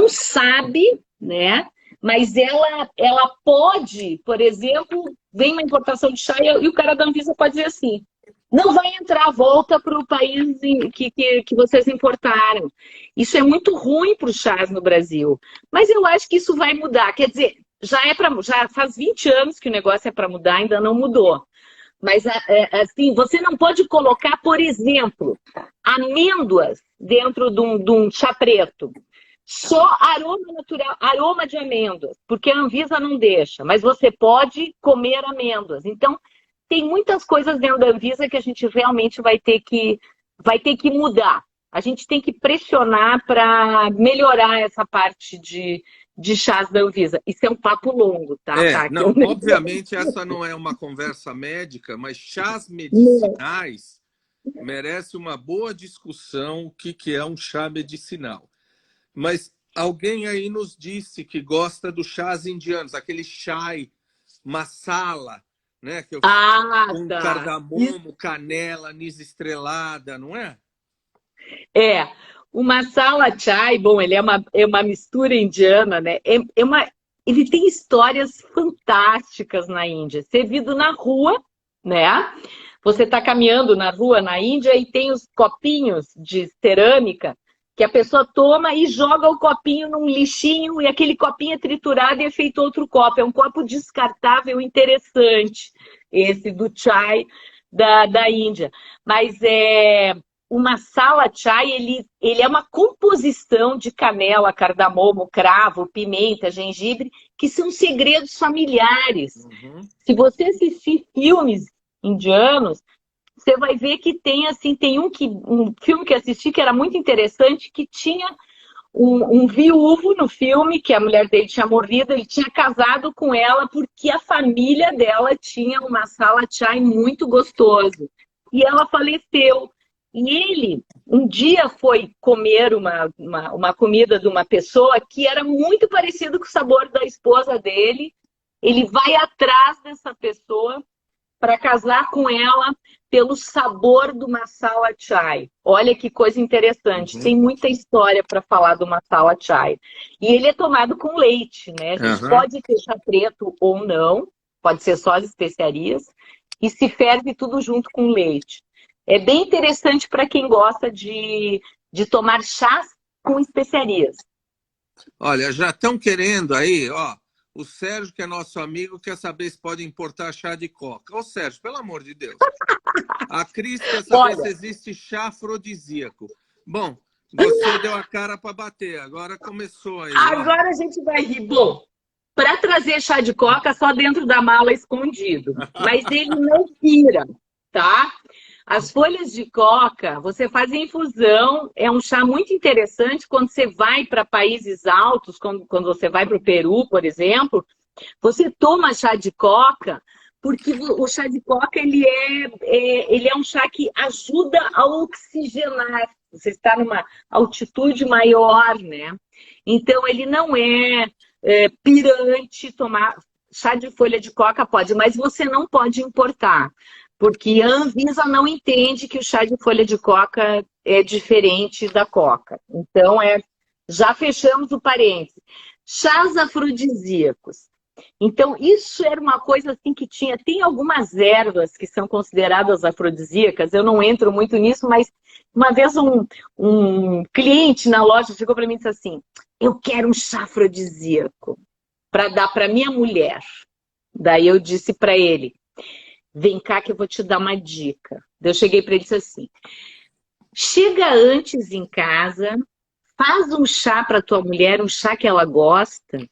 sabe, né? Mas ela pode, por exemplo, vem uma importação de chá e o cara da Anvisa pode dizer assim, não vai entrar, volta para o país que vocês importaram. Isso é muito ruim para os chás no Brasil. Mas eu acho que isso vai mudar. Quer dizer, já faz 20 anos que o negócio é para mudar, ainda não mudou. Mas, assim, você não pode colocar, por exemplo, amêndoas dentro de um chá preto. Só aroma natural, aroma de amêndoas, porque a Anvisa não deixa. Mas você pode comer amêndoas. Então, tem muitas coisas dentro da Anvisa que a gente realmente vai ter que mudar. A gente tem que pressionar para melhorar essa parte de chás da Anvisa. Isso é um papo longo, tá? Não, obviamente essa não é uma conversa médica, mas chás medicinais merece uma boa discussão o que é um chá medicinal. Mas alguém aí nos disse que gosta dos chás indianos, aquele chai masala, né? Que com cardamomo, canela, anis estrelada, não é? O masala chai, bom, ele é uma mistura indiana, né? Ele tem histórias fantásticas na Índia. Servido na rua, né? Você está caminhando na rua na Índia e tem os copinhos de cerâmica que a pessoa toma e joga o copinho num lixinho e aquele copinho é triturado e é feito outro copo. É um copo descartável interessante, esse do chai da Índia. Mas o masala chai, ele é uma composição de canela, cardamomo, cravo, pimenta, gengibre, que são segredos familiares. Se você assistir filmes indianos, você vai ver que tem, assim, um filme que assisti que era muito interessante, que tinha um viúvo no filme, que a mulher dele tinha morrido, ele tinha casado com ela porque a família dela tinha uma sala chai muito gostoso. E ela faleceu. E ele, um dia, foi comer uma comida de uma pessoa que era muito parecido com o sabor da esposa dele. Ele vai atrás dessa pessoa para casar com ela pelo sabor do masala chai. Olha que coisa interessante. Tem muita história para falar do masala chai. E ele é tomado com leite, né? A gente pode ter chá preto ou não, pode ser só as especiarias, e se ferve tudo junto com leite. É bem interessante para quem gosta de tomar chás com especiarias. Olha, já estão querendo aí, ó. O Sérgio, que é nosso amigo, quer saber se pode importar chá de coca. Ô, Sérgio, pelo amor de Deus. A Cris quer saber se existe chá afrodisíaco. Bom, você deu a cara para bater, agora começou aí. Agora a gente vai rir. Bom, para trazer chá de coca, só dentro da mala escondido. Mas ele não vira, tá? As folhas de coca, você faz em infusão, é um chá muito interessante quando você vai para países altos, quando você vai para o Peru, por exemplo, você toma chá de coca, porque o chá de coca ele é um chá que ajuda a oxigenar. Você está numa altitude maior, né? Então, ele não é pirante tomar chá de folha de coca, pode, mas você não pode importar. Porque a Anvisa não entende que o chá de folha de coca é diferente da coca. Então, já fechamos o parênteses. Chás afrodisíacos. Então, isso era uma coisa assim que tem algumas ervas que são consideradas afrodisíacas, eu não entro muito nisso, mas uma vez um cliente na loja chegou para mim e disse assim, eu quero um chá afrodisíaco para dar para minha mulher. Daí eu disse para ele, vem cá que eu vou te dar uma dica. Eu cheguei para ele e disse assim, chega antes em casa, faz um chá para tua mulher, um chá que ela gosta,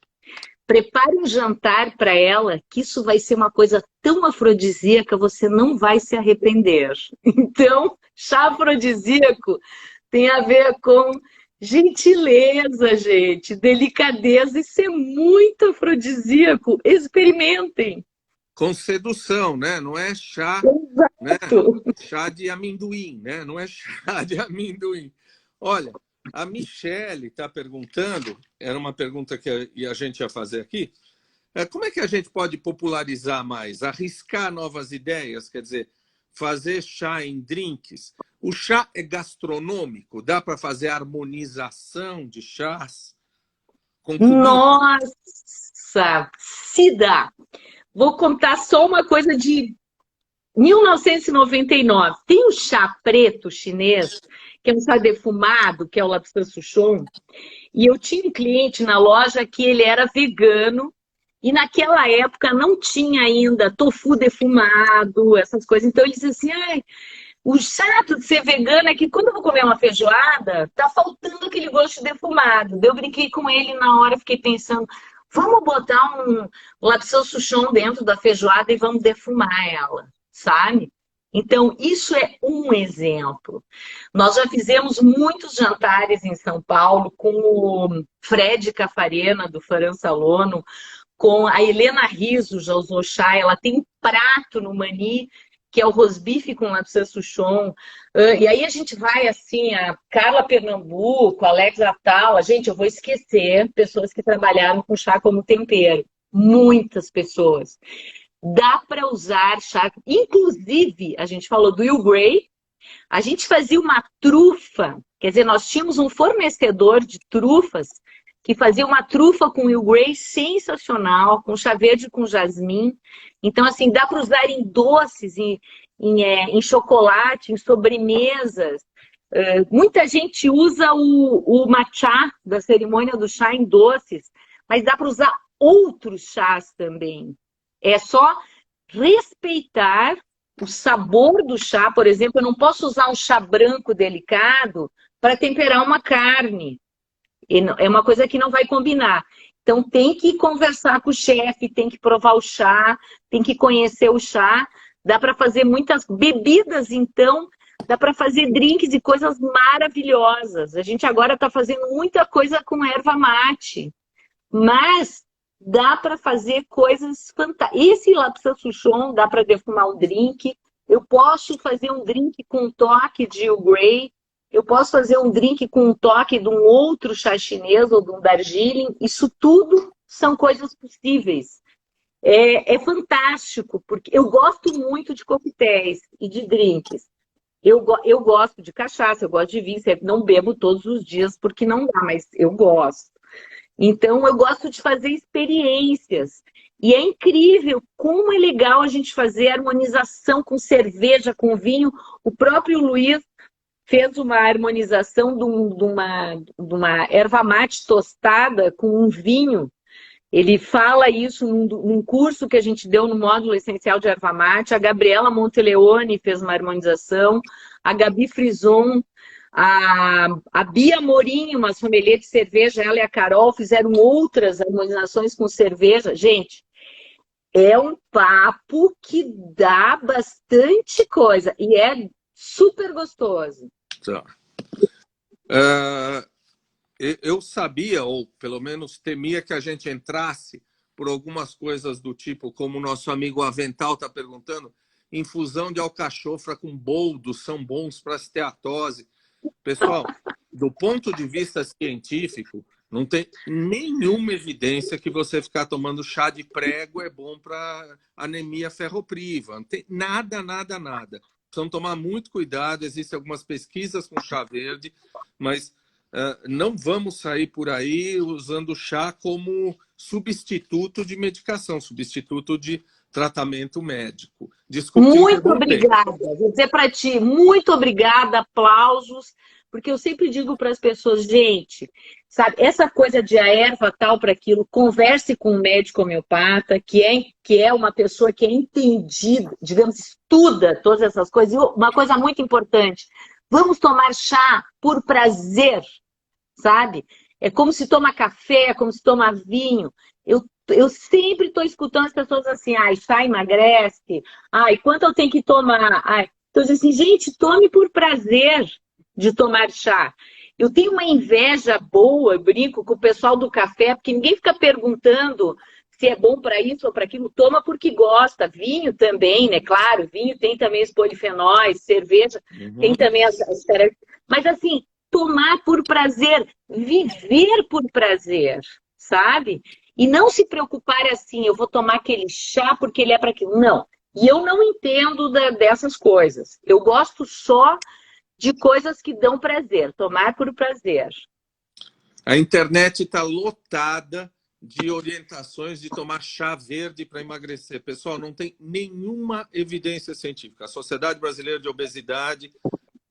prepare um jantar para ela, que isso vai ser uma coisa tão afrodisíaca, você não vai se arrepender. Então, chá afrodisíaco tem a ver com gentileza, gente, delicadeza, isso é muito afrodisíaco. Experimentem. Com sedução, né? Não é chá, né? Chá de amendoim, né? Não é chá de amendoim. Olha, a Michele está perguntando, era uma pergunta que a gente ia fazer aqui, como é que a gente pode popularizar mais, arriscar novas ideias, quer dizer, fazer chá em drinks? O chá é gastronômico? Dá para fazer harmonização de chás? Com Nossa, se dá! Vou contar só uma coisa de 1999. Tem um chá preto chinês, que é um chá defumado, que é o Lapsang Souchong. E eu tinha um cliente na loja que ele era vegano. E naquela época não tinha ainda tofu defumado, essas coisas. Então ele disse assim, o chato de ser vegano é que quando eu vou comer uma feijoada, tá faltando aquele gosto defumado. Eu brinquei com ele na hora, fiquei pensando... Vamos botar um Lapsang Souchong dentro da feijoada e vamos defumar ela, sabe? Então, isso é um exemplo. Nós já fizemos muitos jantares em São Paulo com o Fred Cafarena, do Faran Salono, com a Helena Rizzo, já usou chá, ela tem um prato no Mani, que é o rosbife com Lapsang Souchong. E aí a gente vai assim, a Carla Pernambuco, a Alex Atala. Gente, eu vou esquecer pessoas que trabalharam com chá como tempero. Muitas pessoas. Dá para usar chá. Inclusive, a gente falou do Earl Grey. A gente fazia uma trufa. Quer dizer, nós tínhamos um fornecedor de trufas que fazia uma trufa com Earl Grey sensacional, com chá verde com jasmim. Então, assim, dá para usar em doces, em chocolate, em sobremesas. Muita gente usa o matcha da cerimônia do chá em doces, mas dá para usar outros chás também. É só respeitar o sabor do chá. Por exemplo, eu não posso usar um chá branco delicado para temperar uma carne. É uma coisa que não vai combinar. Então, tem que conversar com o chefe, tem que provar o chá, tem que conhecer o chá, dá para fazer muitas bebidas, então, dá para fazer drinks e coisas maravilhosas. A gente agora está fazendo muita coisa com erva mate, mas dá para fazer coisas fantásticas. Esse Lapsang dá para defumar um drink. Eu posso fazer um drink com um toque de Earl Grey. Eu posso fazer um drink com um toque de um outro chá chinês ou de um Darjeeling. Isso tudo são coisas possíveis. É fantástico, porque eu gosto muito de coquetéis e de drinks. Eu gosto de cachaça, eu gosto de vinho. Não bebo todos os dias porque não dá, mas eu gosto. Então, eu gosto de fazer experiências. E é incrível como é legal a gente fazer harmonização com cerveja, com vinho. O próprio Luiz fez uma harmonização de uma erva mate tostada com um vinho. Ele fala isso num curso que a gente deu no módulo essencial de erva mate. A Gabriela Monteleone fez uma harmonização. A Gabi Frison, a Bia Morim, uma sommelier de cerveja, ela e a Carol fizeram outras harmonizações com cerveja. Gente, é um papo que dá bastante coisa e é super gostoso. Tá. Eu sabia, ou pelo menos temia, que a gente entrasse por algumas coisas do tipo, como o nosso amigo Avental está perguntando, infusão de alcachofra com boldo são bons para esteatose. Pessoal, do ponto de vista científico, não tem nenhuma evidência que você ficar tomando chá de prego é bom para anemia ferropriva. Não tem nada, nada, nada. Precisam tomar muito cuidado. Existem algumas pesquisas com chá verde, mas não vamos sair por aí usando chá como substituto de medicação, substituto de tratamento médico. Desculpe, muito obrigada. Vou dizer para ti, muito obrigada, aplausos, porque eu sempre digo para as pessoas, gente, sabe, essa coisa de a erva tal para aquilo, converse com um médico homeopata, que é uma pessoa que é entendida, digamos, estuda todas essas coisas. E uma coisa muito importante, vamos tomar chá por prazer, sabe? É como se toma café, é como se toma vinho. Eu sempre estou escutando as pessoas assim, chá emagrece, quanto eu tenho que tomar? Então, assim, gente, tome por prazer de tomar chá. Eu tenho uma inveja boa, eu brinco com o pessoal do café, porque ninguém fica perguntando se é bom para isso ou para aquilo, toma porque gosta. Vinho também, né? Claro, vinho tem também os polifenóis, cerveja tem também as... Mas assim, tomar por prazer, viver por prazer, sabe? E não se preocupar assim, eu vou tomar aquele chá porque ele é para aquilo. Não. E eu não entendo dessas coisas. Eu gosto só de coisas que dão prazer, tomar por prazer. A internet está lotada de orientações de tomar chá verde para emagrecer. Pessoal, não tem nenhuma evidência científica. A Sociedade Brasileira de Obesidade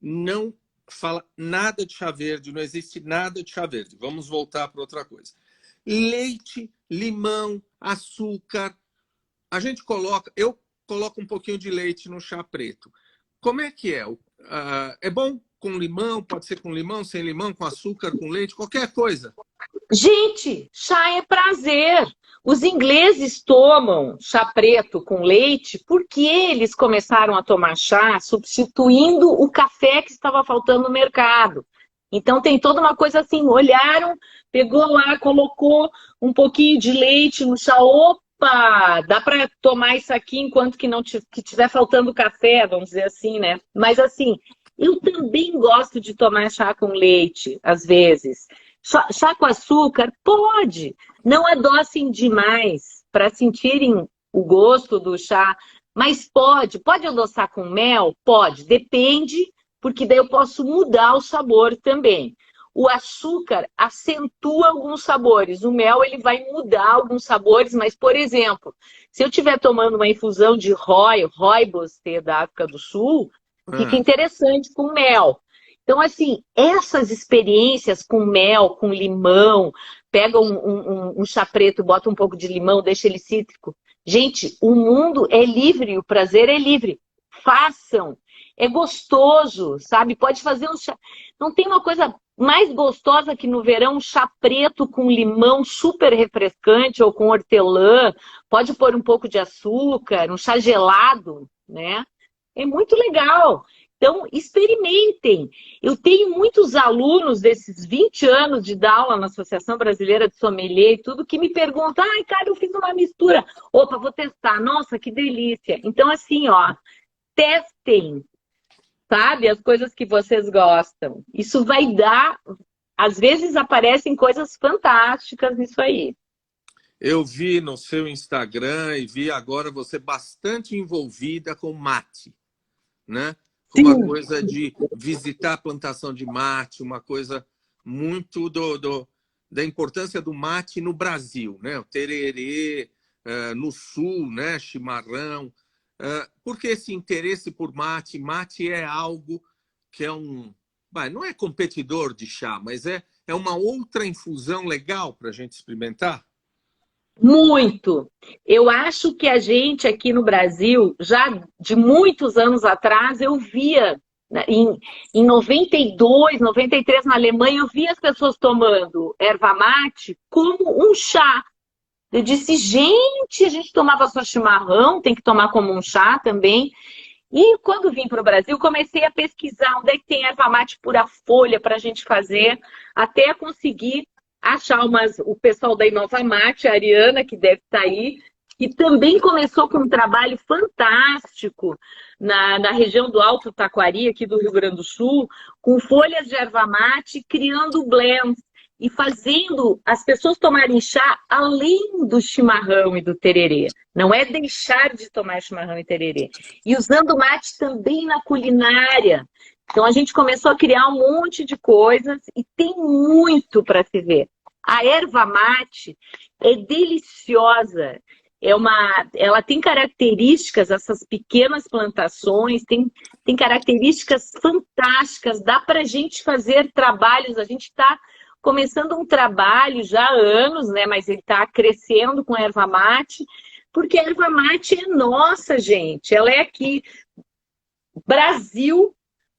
não fala nada de chá verde, não existe nada de chá verde. Vamos voltar para outra coisa. Leite, limão, açúcar. Eu coloco um pouquinho de leite no chá preto. Como é que é? É bom com limão? Pode ser com limão, sem limão, com açúcar, com leite, qualquer coisa. Gente, chá é prazer. Os ingleses tomam chá preto com leite porque eles começaram a tomar chá substituindo o café que estava faltando no mercado. Então tem toda uma coisa assim, olharam, pegou lá, colocou um pouquinho de leite no chá, opa, dá para tomar isso aqui enquanto que não tiver faltando café, vamos dizer assim, né? Mas assim, eu também gosto de tomar chá com leite, às vezes. Chá com açúcar? Pode. Não adoçem demais para sentirem o gosto do chá, mas pode. Pode adoçar com mel? Pode. Depende, porque daí eu posso mudar o sabor também. O açúcar acentua alguns sabores. O mel ele vai mudar alguns sabores, mas, por exemplo, se eu estiver tomando uma infusão de rooibos da África do Sul, fica interessante com mel. Então, assim, essas experiências com mel, com limão, pega um chá preto, bota um pouco de limão, deixa ele cítrico. Gente, o mundo é livre, o prazer é livre. Façam. é gostoso, sabe? Pode fazer um chá. Não tem uma coisa mais gostosa que no verão um chá preto com limão super refrescante ou com hortelã. Pode pôr um pouco de açúcar, um chá gelado, né? É muito legal. Então, experimentem. Eu tenho muitos alunos desses 20 anos de dar aula na Associação Brasileira de Sommelier e tudo que me perguntam, ai, cara, eu fiz uma mistura. Opa, vou testar. Nossa, que delícia. Então, assim, ó, testem, sabe, as coisas que vocês gostam. Isso vai dar... Às vezes aparecem coisas fantásticas nisso aí. Eu vi no seu Instagram e vi agora você bastante envolvida com mate, né? Com uma Sim. coisa de visitar a plantação de mate, uma coisa muito da importância do mate no Brasil, né? O tererê, no sul, né? Chimarrão. Por que esse interesse por mate? Mate é algo que é não é competidor de chá, mas é uma outra infusão legal para a gente experimentar? Muito. Eu acho que a gente aqui no Brasil, já de muitos anos atrás, eu via, né, em 92, 93 na Alemanha, eu via as pessoas tomando erva mate como um chá. Eu disse, gente, a gente tomava só chimarrão, tem que tomar como um chá também. E quando vim para o Brasil, comecei a pesquisar onde é que tem erva mate pura folha para a gente fazer, até conseguir achar o pessoal da Inova Mate, a Ariana, que deve estar aí, que também começou com um trabalho fantástico na região do Alto Taquari, aqui do Rio Grande do Sul, com folhas de erva mate, criando blends e fazendo as pessoas tomarem chá além do chimarrão e do tererê. Não é deixar de tomar chimarrão e tererê. E usando o mate também na culinária. Então, a gente começou a criar um monte de coisas e tem muito para se ver. A erva mate é deliciosa. Ela tem características, essas pequenas plantações, tem características fantásticas. Dá para a gente fazer trabalhos. A gente está começando um trabalho já há anos, né? Mas ele está crescendo com a erva mate, porque a erva mate é nossa, gente. Ela é aqui. Brasil,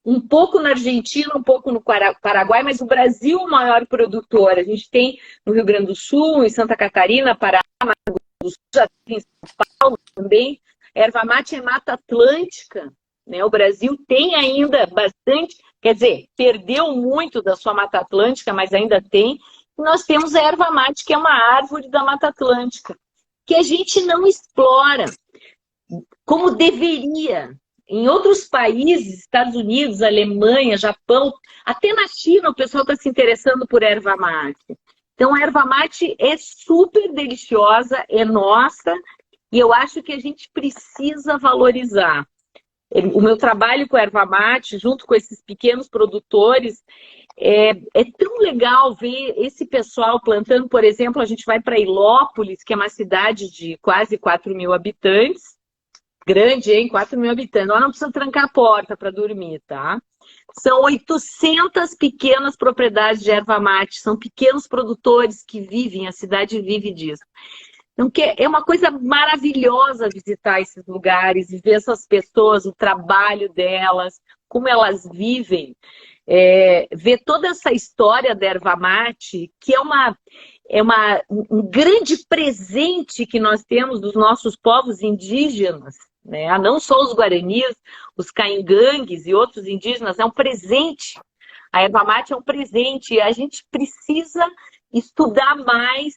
um pouco na Argentina, um pouco no Paraguai, mas o Brasil é o maior produtor. A gente tem no Rio Grande do Sul, em Santa Catarina, Pará, Mato Grosso do Sul, já tem em São Paulo também. Erva mate é Mata Atlântica, né? O Brasil tem ainda bastante, quer dizer, perdeu muito da sua Mata Atlântica, mas ainda tem. E nós temos a erva mate, que é uma árvore da Mata Atlântica, que a gente não explora como deveria. Em outros países, Estados Unidos, Alemanha, Japão, até na China o pessoal está se interessando por erva mate. Então, a erva mate é super deliciosa, é nossa, e eu acho que a gente precisa valorizar. O meu trabalho com a erva mate, junto com esses pequenos produtores, é tão legal ver esse pessoal plantando. Por exemplo, a gente vai para Ilópolis, que é uma cidade de quase 4.000 habitantes, grande, hein? 4.000 habitantes. Nós não precisamos trancar a porta para dormir, tá? São 800 pequenas propriedades de erva mate. São pequenos produtores que vivem, a cidade vive disso. Então, é uma coisa maravilhosa visitar esses lugares e ver essas pessoas, o trabalho delas, como elas vivem. Ver toda essa história da erva mate, que um grande presente que nós temos dos nossos povos indígenas, né? Não só os guaranis, os caingangues e outros indígenas, é um presente. A erva mate é um presente e a gente precisa estudar mais,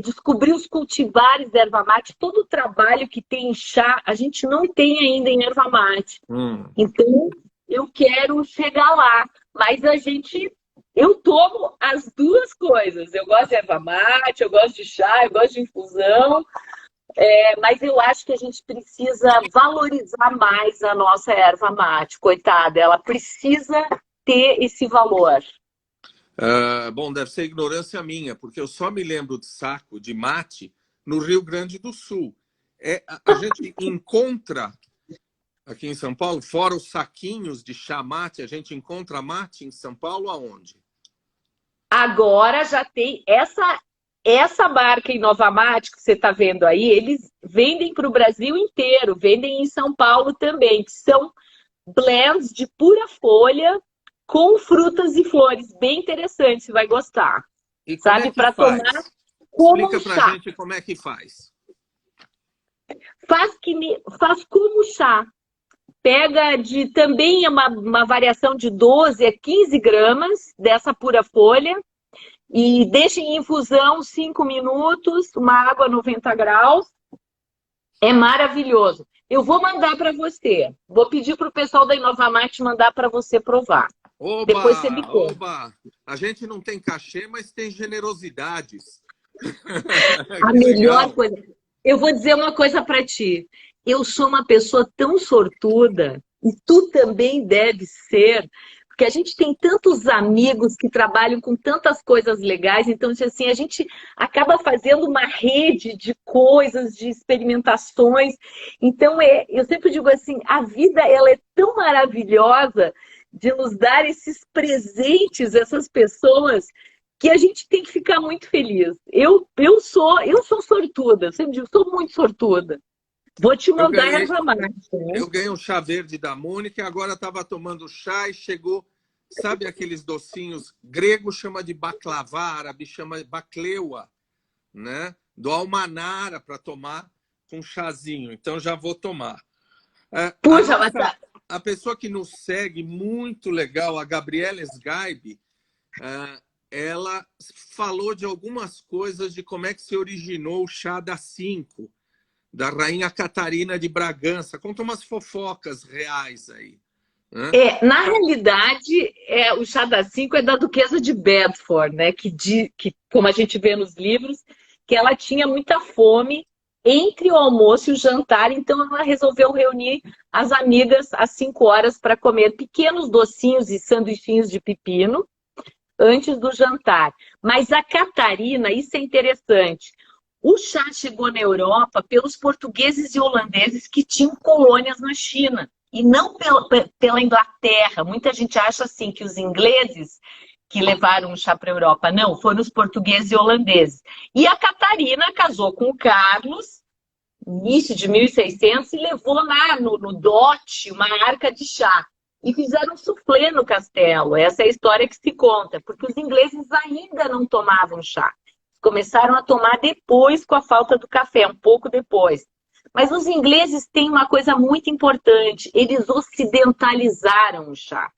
descobrir os cultivares da erva mate. Todo o trabalho que tem em chá, a gente não tem ainda em erva mate. Então, eu quero chegar lá, mas eu tomo as duas coisas. Eu gosto de erva mate, eu gosto de chá, eu gosto de infusão, mas eu acho que a gente precisa valorizar mais a nossa erva mate, coitada, ela precisa ter esse valor. Bom, deve ser ignorância minha, porque eu só me lembro de saco de mate no Rio Grande do Sul. A gente encontra aqui em São Paulo, fora os saquinhos de chá mate, a gente encontra mate em São Paulo aonde? Agora já tem essa marca Innova Mate que você está vendo aí, eles vendem para o Brasil inteiro, vendem em São Paulo também, que são blends de pura folha com frutas e flores, bem interessante, você vai gostar. E como é Sabe, que para faz? tomar como Explica um pra chá. gente como é que faz. Faz como chá. Pega também uma variação de 12 a 15 gramas dessa pura folha e deixa em infusão 5 minutos, uma água a 90 graus. É maravilhoso. Eu vou mandar para você. Vou pedir para o pessoal da Innova Mate mandar para você provar. Depois você me Oba, conta. oba! A gente não tem cachê, mas tem generosidades. A Que melhor legal. coisa. Eu vou dizer uma coisa para ti. Eu sou uma pessoa tão sortuda, e tu também deve ser, porque a gente tem tantos amigos que trabalham com tantas coisas legais, então assim, a gente acaba fazendo uma rede de coisas, de experimentações. Então, eu sempre digo assim, a vida ela é tão maravilhosa de nos dar esses presentes, essas pessoas que a gente tem que ficar muito feliz. Eu sou sortuda, eu sempre digo, sou muito sortuda. Vou te Eu mandar ganhei, erva mate, né? eu ganhei um chá verde da Mônica e agora estava tomando chá e chegou, sabe aqueles docinhos grego chama de baklava, árabe chama de baklewa, né? Do almanara para tomar com chazinho. Então já vou tomar. Puxa, mas tá. A pessoa que nos segue, muito legal, a Gabriela Sgaibe, ela falou de algumas coisas de como é que se originou o chá da 5, da Rainha Catarina de Bragança. Conta umas fofocas reais aí. Né? Na realidade, o chá das 5 é da Duquesa de Bedford, né? Que, como a gente vê nos livros, que ela tinha muita fome entre o almoço e o jantar, então ela resolveu reunir as amigas às 5 horas para comer pequenos docinhos e sanduichinhos de pepino antes do jantar. Mas a Catarina, isso é interessante, o chá chegou na Europa pelos portugueses e holandeses que tinham colônias na China, e não pela Inglaterra. Muita gente acha assim que os ingleses que levaram o chá para a Europa. Não, foram os portugueses e holandeses. E a Catarina casou com o Carlos, início de 1600, e levou lá no dote uma arca de chá. E fizeram um soufflé no castelo. Essa é a história que se conta, porque os ingleses ainda não tomavam chá. Começaram a tomar depois, com a falta do café, um pouco depois. Mas os ingleses têm uma coisa muito importante, eles ocidentalizaram o chá.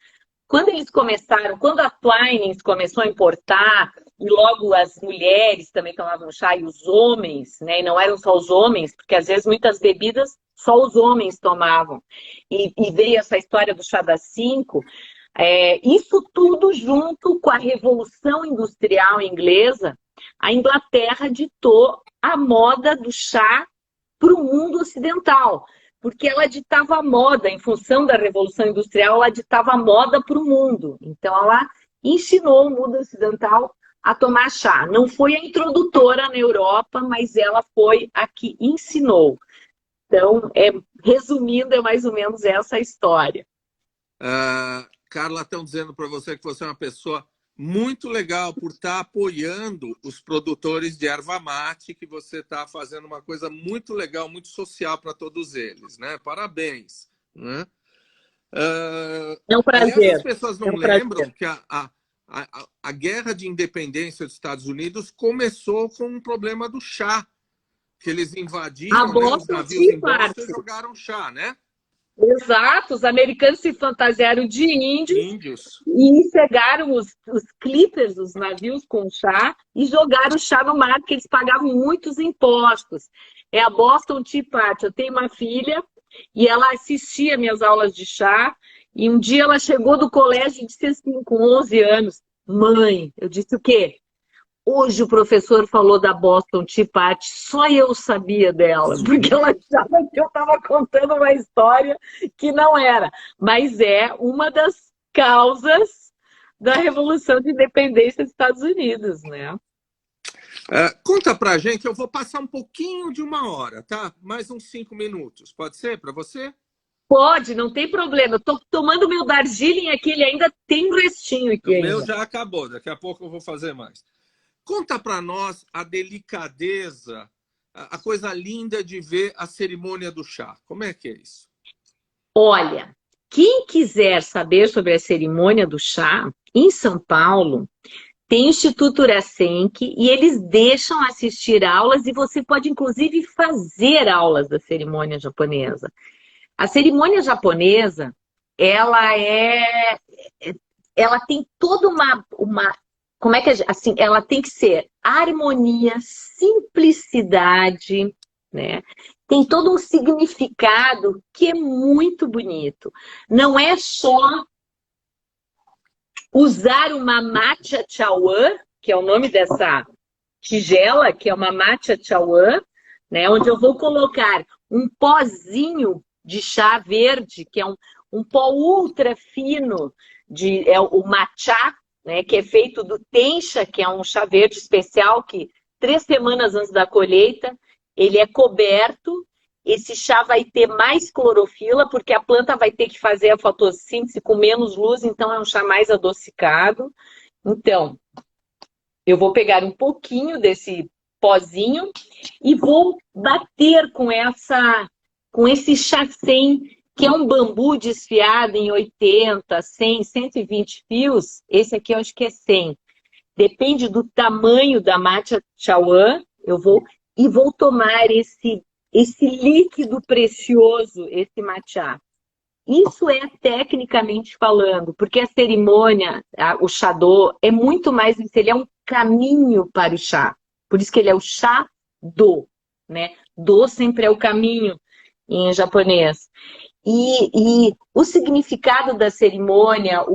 Quando eles começaram, quando a Twinings começou a importar, e logo as mulheres também tomavam chá, e os homens, né? E não eram só os homens, porque às vezes muitas bebidas só os homens tomavam. E veio essa história do chá das 5. Isso tudo junto com a Revolução Industrial Inglesa, a Inglaterra ditou a moda do chá para o mundo ocidental, porque ela ditava a moda, em função da Revolução Industrial, ela ditava a moda para o mundo. Então, ela ensinou o mundo ocidental a tomar chá. Não foi a introdutora na Europa, mas ela foi a que ensinou. Então, resumindo, é mais ou menos essa a história. Carla, estão dizendo para você que você é uma pessoa muito legal por estar apoiando os produtores de erva mate, que você está fazendo uma coisa muito legal, muito social para todos eles, né? Parabéns. Né? É um prazer. Aliás, as pessoas não lembram que a guerra de independência dos Estados Unidos começou com um problema do chá, que eles invadiram, né, os navios em Boston e jogaram chá, né? Exato, os americanos se fantasiaram de índios e cegaram os clippers, os navios com chá, e jogaram o chá no mar, porque eles pagavam muitos impostos. É a Boston Tea Party. Eu tenho uma filha e ela assistia minhas aulas de chá, e um dia ela chegou do colégio e disse assim, com 11 anos, mãe, eu disse o quê? Hoje o professor falou da Boston Tea Party, só eu sabia dela, porque ela achava que eu estava contando uma história que não era. Mas é uma das causas da Revolução de Independência dos Estados Unidos, né? Conta pra gente, eu vou passar um pouquinho de 1 hora, tá? Mais uns 5 minutos, pode ser para você? Pode, não tem problema. Eu tô tomando meu Darjeeling aqui, ele ainda tem um restinho aqui. O meu já acabou, daqui a pouco eu vou fazer mais. Conta para nós a delicadeza, a coisa linda de ver a cerimônia do chá. Como é que é isso? Olha, quem quiser saber sobre a cerimônia do chá, em São Paulo, tem o Instituto Urasenki e eles deixam assistir aulas e você pode, inclusive, fazer aulas da cerimônia japonesa. A cerimônia japonesa, ela tem toda como é que assim, ela tem que ser harmonia, simplicidade, né? Tem todo um significado que é muito bonito. Não é só usar uma matcha chawan, que é o nome dessa tigela, que é uma matcha chawan, né? Onde eu vou colocar um pozinho de chá verde, que é um pó ultra fino, é o matcha, né, que é feito do tencha, que é um chá verde especial que 3 semanas antes da colheita, ele é coberto. Esse chá vai ter mais clorofila, porque a planta vai ter que fazer a fotossíntese com menos luz, então é um chá mais adocicado. Então, eu vou pegar um pouquinho desse pozinho e vou bater com esse chacém, que é um bambu desfiado em 80, 100, 120 fios. Esse aqui eu acho que é 100. Depende do tamanho da matcha chawan. Vou tomar esse líquido precioso, esse matcha. Isso é tecnicamente falando, porque a cerimônia, o chá-do, é muito mais isso, ele é um caminho para o chá. Por isso que ele é o chá-do, né? Do sempre é o caminho em japonês. E o significado da cerimônia,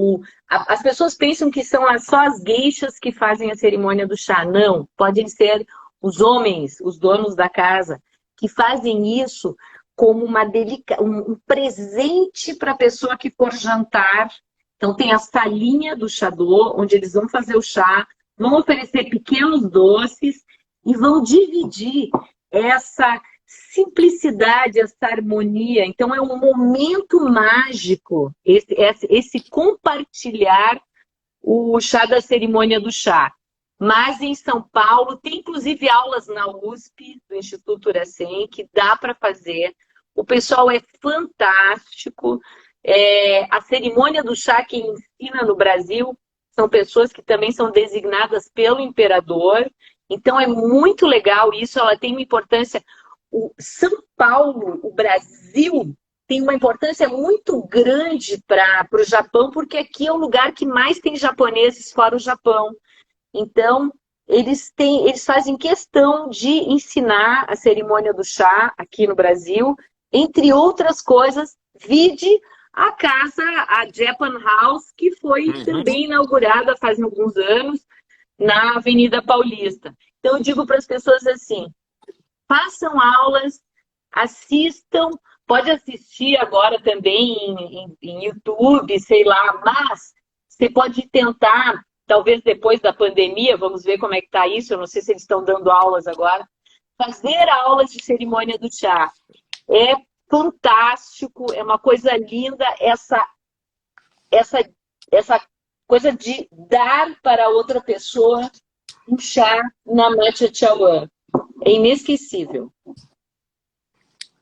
as pessoas pensam que são só as geishas que fazem a cerimônia do chá. Não, podem ser os homens, os donos da casa, que fazem isso como um presente para a pessoa que for jantar. Então tem a salinha do chá-do, onde eles vão fazer o chá, vão oferecer pequenos doces e vão dividir essa simplicidade, essa harmonia. Então é um momento mágico, esse compartilhar o chá da cerimônia do chá. Mas em São Paulo, tem inclusive aulas na USP, do Instituto Urasen, que dá para fazer. O pessoal é fantástico. A cerimônia do chá que ensina no Brasil são pessoas que também são designadas pelo imperador. Então é muito legal isso, ela tem uma importância. O São Paulo, o Brasil, tem uma importância muito grande para o Japão, porque aqui é o lugar que mais tem japoneses fora o Japão. Então, eles fazem questão de ensinar a cerimônia do chá aqui no Brasil, entre outras coisas, vide a casa, a Japan House, que foi também inaugurada faz alguns anos na Avenida Paulista. Então, eu digo para as pessoas assim, façam aulas, assistam, pode assistir agora também em YouTube, sei lá, mas você pode tentar, talvez depois da pandemia, vamos ver como é que está isso, eu não sei se eles estão dando aulas agora, fazer aulas de cerimônia do chá. É fantástico, é uma coisa linda, essa coisa de dar para outra pessoa um chá na matcha chawan. É inesquecível.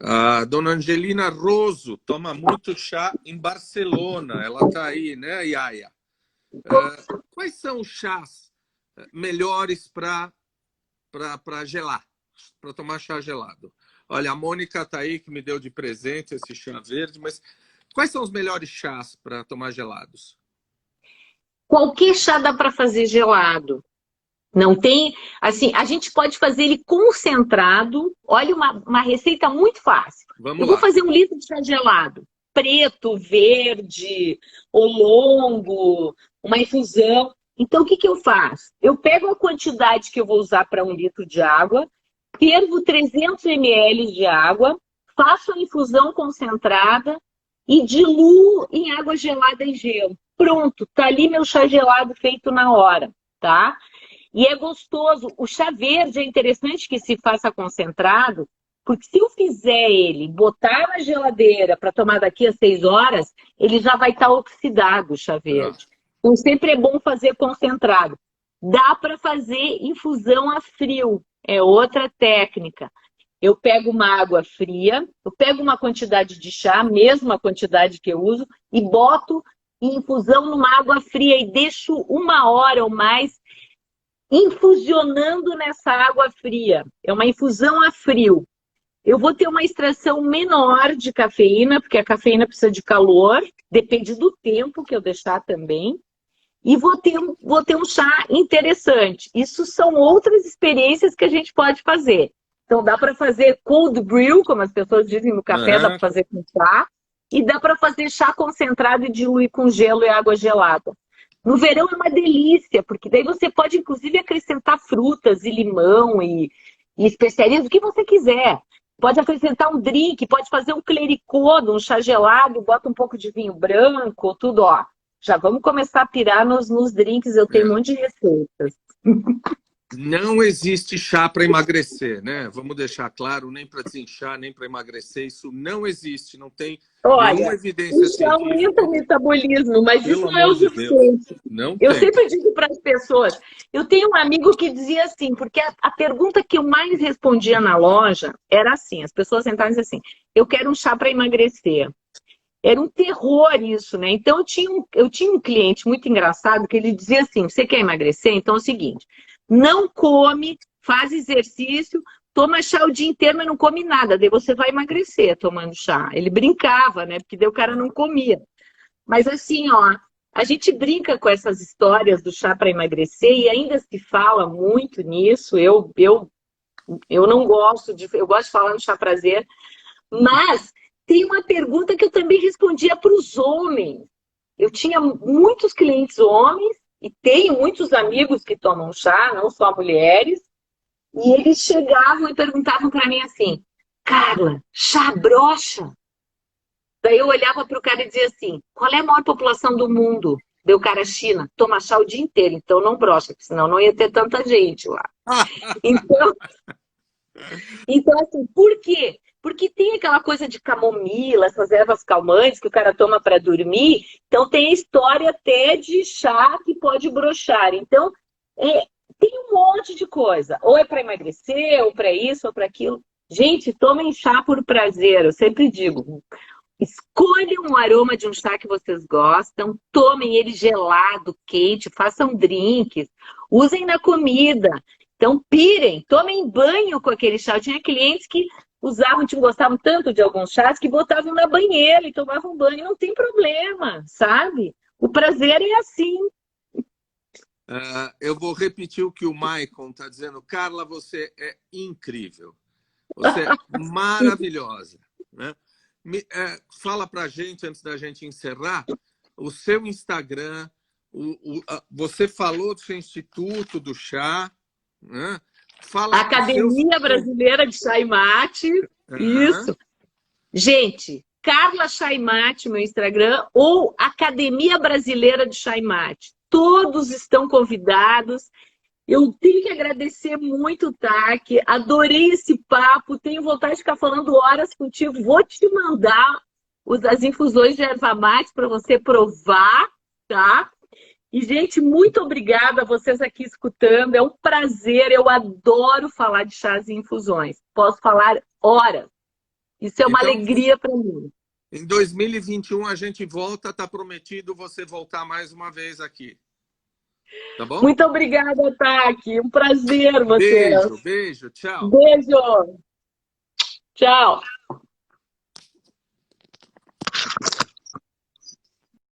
A dona Angelina Roso toma muito chá em Barcelona. Ela está aí, né, Yaya? Quais são os chás melhores para gelar, para tomar chá gelado? Olha, a Mônica está aí, que me deu de presente esse chá verde, mas quais são os melhores chás para tomar gelados? Qualquer chá dá para fazer gelado. Não tem, assim, a gente pode fazer ele concentrado. Olha, uma receita muito fácil. Eu vou fazer 1 litro de chá gelado. Preto, verde, ou longo, uma infusão. Então, o que eu faço? Eu pego a quantidade que eu vou usar para 1 litro de água, fervo 300 ml de água, faço a infusão concentrada e diluo em água gelada e gelo. Pronto, tá ali meu chá gelado feito na hora, tá? E é gostoso. O chá verde é interessante que se faça concentrado, porque se eu fizer ele, botar na geladeira para tomar daqui a 6 horas, ele já vai estar oxidado, o chá verde. Então sempre é bom fazer concentrado. Dá para fazer infusão a frio, é outra técnica. Eu pego uma água fria, eu pego uma quantidade de chá, mesma quantidade que eu uso, e boto em infusão numa água fria e deixo 1 hora ou mais infusionando nessa água fria. É uma infusão a frio. Eu vou ter uma extração menor de cafeína, porque a cafeína precisa de calor, depende do tempo que eu deixar também. E vou ter um chá interessante. Isso são outras experiências que a gente pode fazer. Então, dá para fazer cold brew, como as pessoas dizem no café, dá para fazer com chá. E dá para fazer chá concentrado e diluir com gelo e água gelada. No verão é uma delícia, porque daí você pode, inclusive, acrescentar frutas e limão e especiarias, o que você quiser. Pode acrescentar um drink, pode fazer um clericô, um chá gelado, bota um pouco de vinho branco, tudo, ó. Já vamos começar a pirar nos drinks, eu tenho um monte de receitas. Não existe chá para emagrecer, né? Vamos deixar claro, nem para desinchar, nem para emagrecer. Isso não existe, não tem nenhuma evidência científica. Isso aumenta o metabolismo, mas isso não é o suficiente. Eu sempre digo para as pessoas, eu tenho um amigo que dizia assim, porque a pergunta que eu mais respondia na loja era assim, as pessoas sentavam e diziam assim, eu quero um chá para emagrecer. Era um terror isso, né? Então, eu tinha um cliente muito engraçado que ele dizia assim, você quer emagrecer? Então é o seguinte, não come, faz exercício, toma chá o dia inteiro, mas não come nada. Daí você vai emagrecer tomando chá. Ele brincava, né? Porque daí o cara não comia. Mas assim, ó, a gente brinca com essas histórias do chá para emagrecer e ainda se fala muito nisso. Eu não gosto eu gosto de falar no chá prazer, mas tem uma pergunta que eu também respondia para os homens. Eu tinha muitos clientes homens e tenho muitos amigos que tomam chá, não só mulheres, e eles chegavam e perguntavam para mim assim, Carla, chá brocha? Daí eu olhava para o cara e dizia assim, qual é a maior população do mundo? Daí o cara, China, toma chá o dia inteiro, então não brocha, senão não ia ter tanta gente lá. Então assim, por quê? Porque tem aquela coisa de camomila, essas ervas calmantes que o cara toma para dormir. Então tem a história até de chá que pode brochar. Então tem um monte de coisa. Ou é para emagrecer, ou para isso, ou para aquilo. Gente, tomem chá por prazer. Eu sempre digo, escolham um aroma de um chá que vocês gostam, tomem ele gelado, quente, façam drinks, usem na comida. Então pirem, tomem banho com aquele chá. Eu tinha clientes que gostavam tanto de alguns chás que botavam na banheira e tomavam banho, não tem problema, sabe? O prazer é assim. Eu vou repetir o que o Maicon está dizendo. Carla, você é incrível. Você é maravilhosa. Né? Fala para a gente, antes da gente encerrar, o seu Instagram, você falou do seu Instituto do Chá, né? Fala Academia Brasileira de Chá e Mate. Isso. Gente, Carla Chá e Mate, meu Instagram, ou Academia Brasileira de Chá e Mate. Todos estão convidados. Eu tenho que agradecer muito o TAC. Adorei esse papo. Tenho vontade de ficar falando horas contigo. Vou te mandar as infusões de erva mate para você provar, tá? E, gente, muito obrigada a vocês aqui escutando. É um prazer. Eu adoro falar de chás e infusões. Posso falar horas. Isso é uma alegria para mim. Em 2021 a gente volta. Está prometido você voltar mais uma vez aqui. Tá bom? Muito obrigada, Taki. Um prazer, você. Beijo, beijo. Tchau. Beijo. Tchau.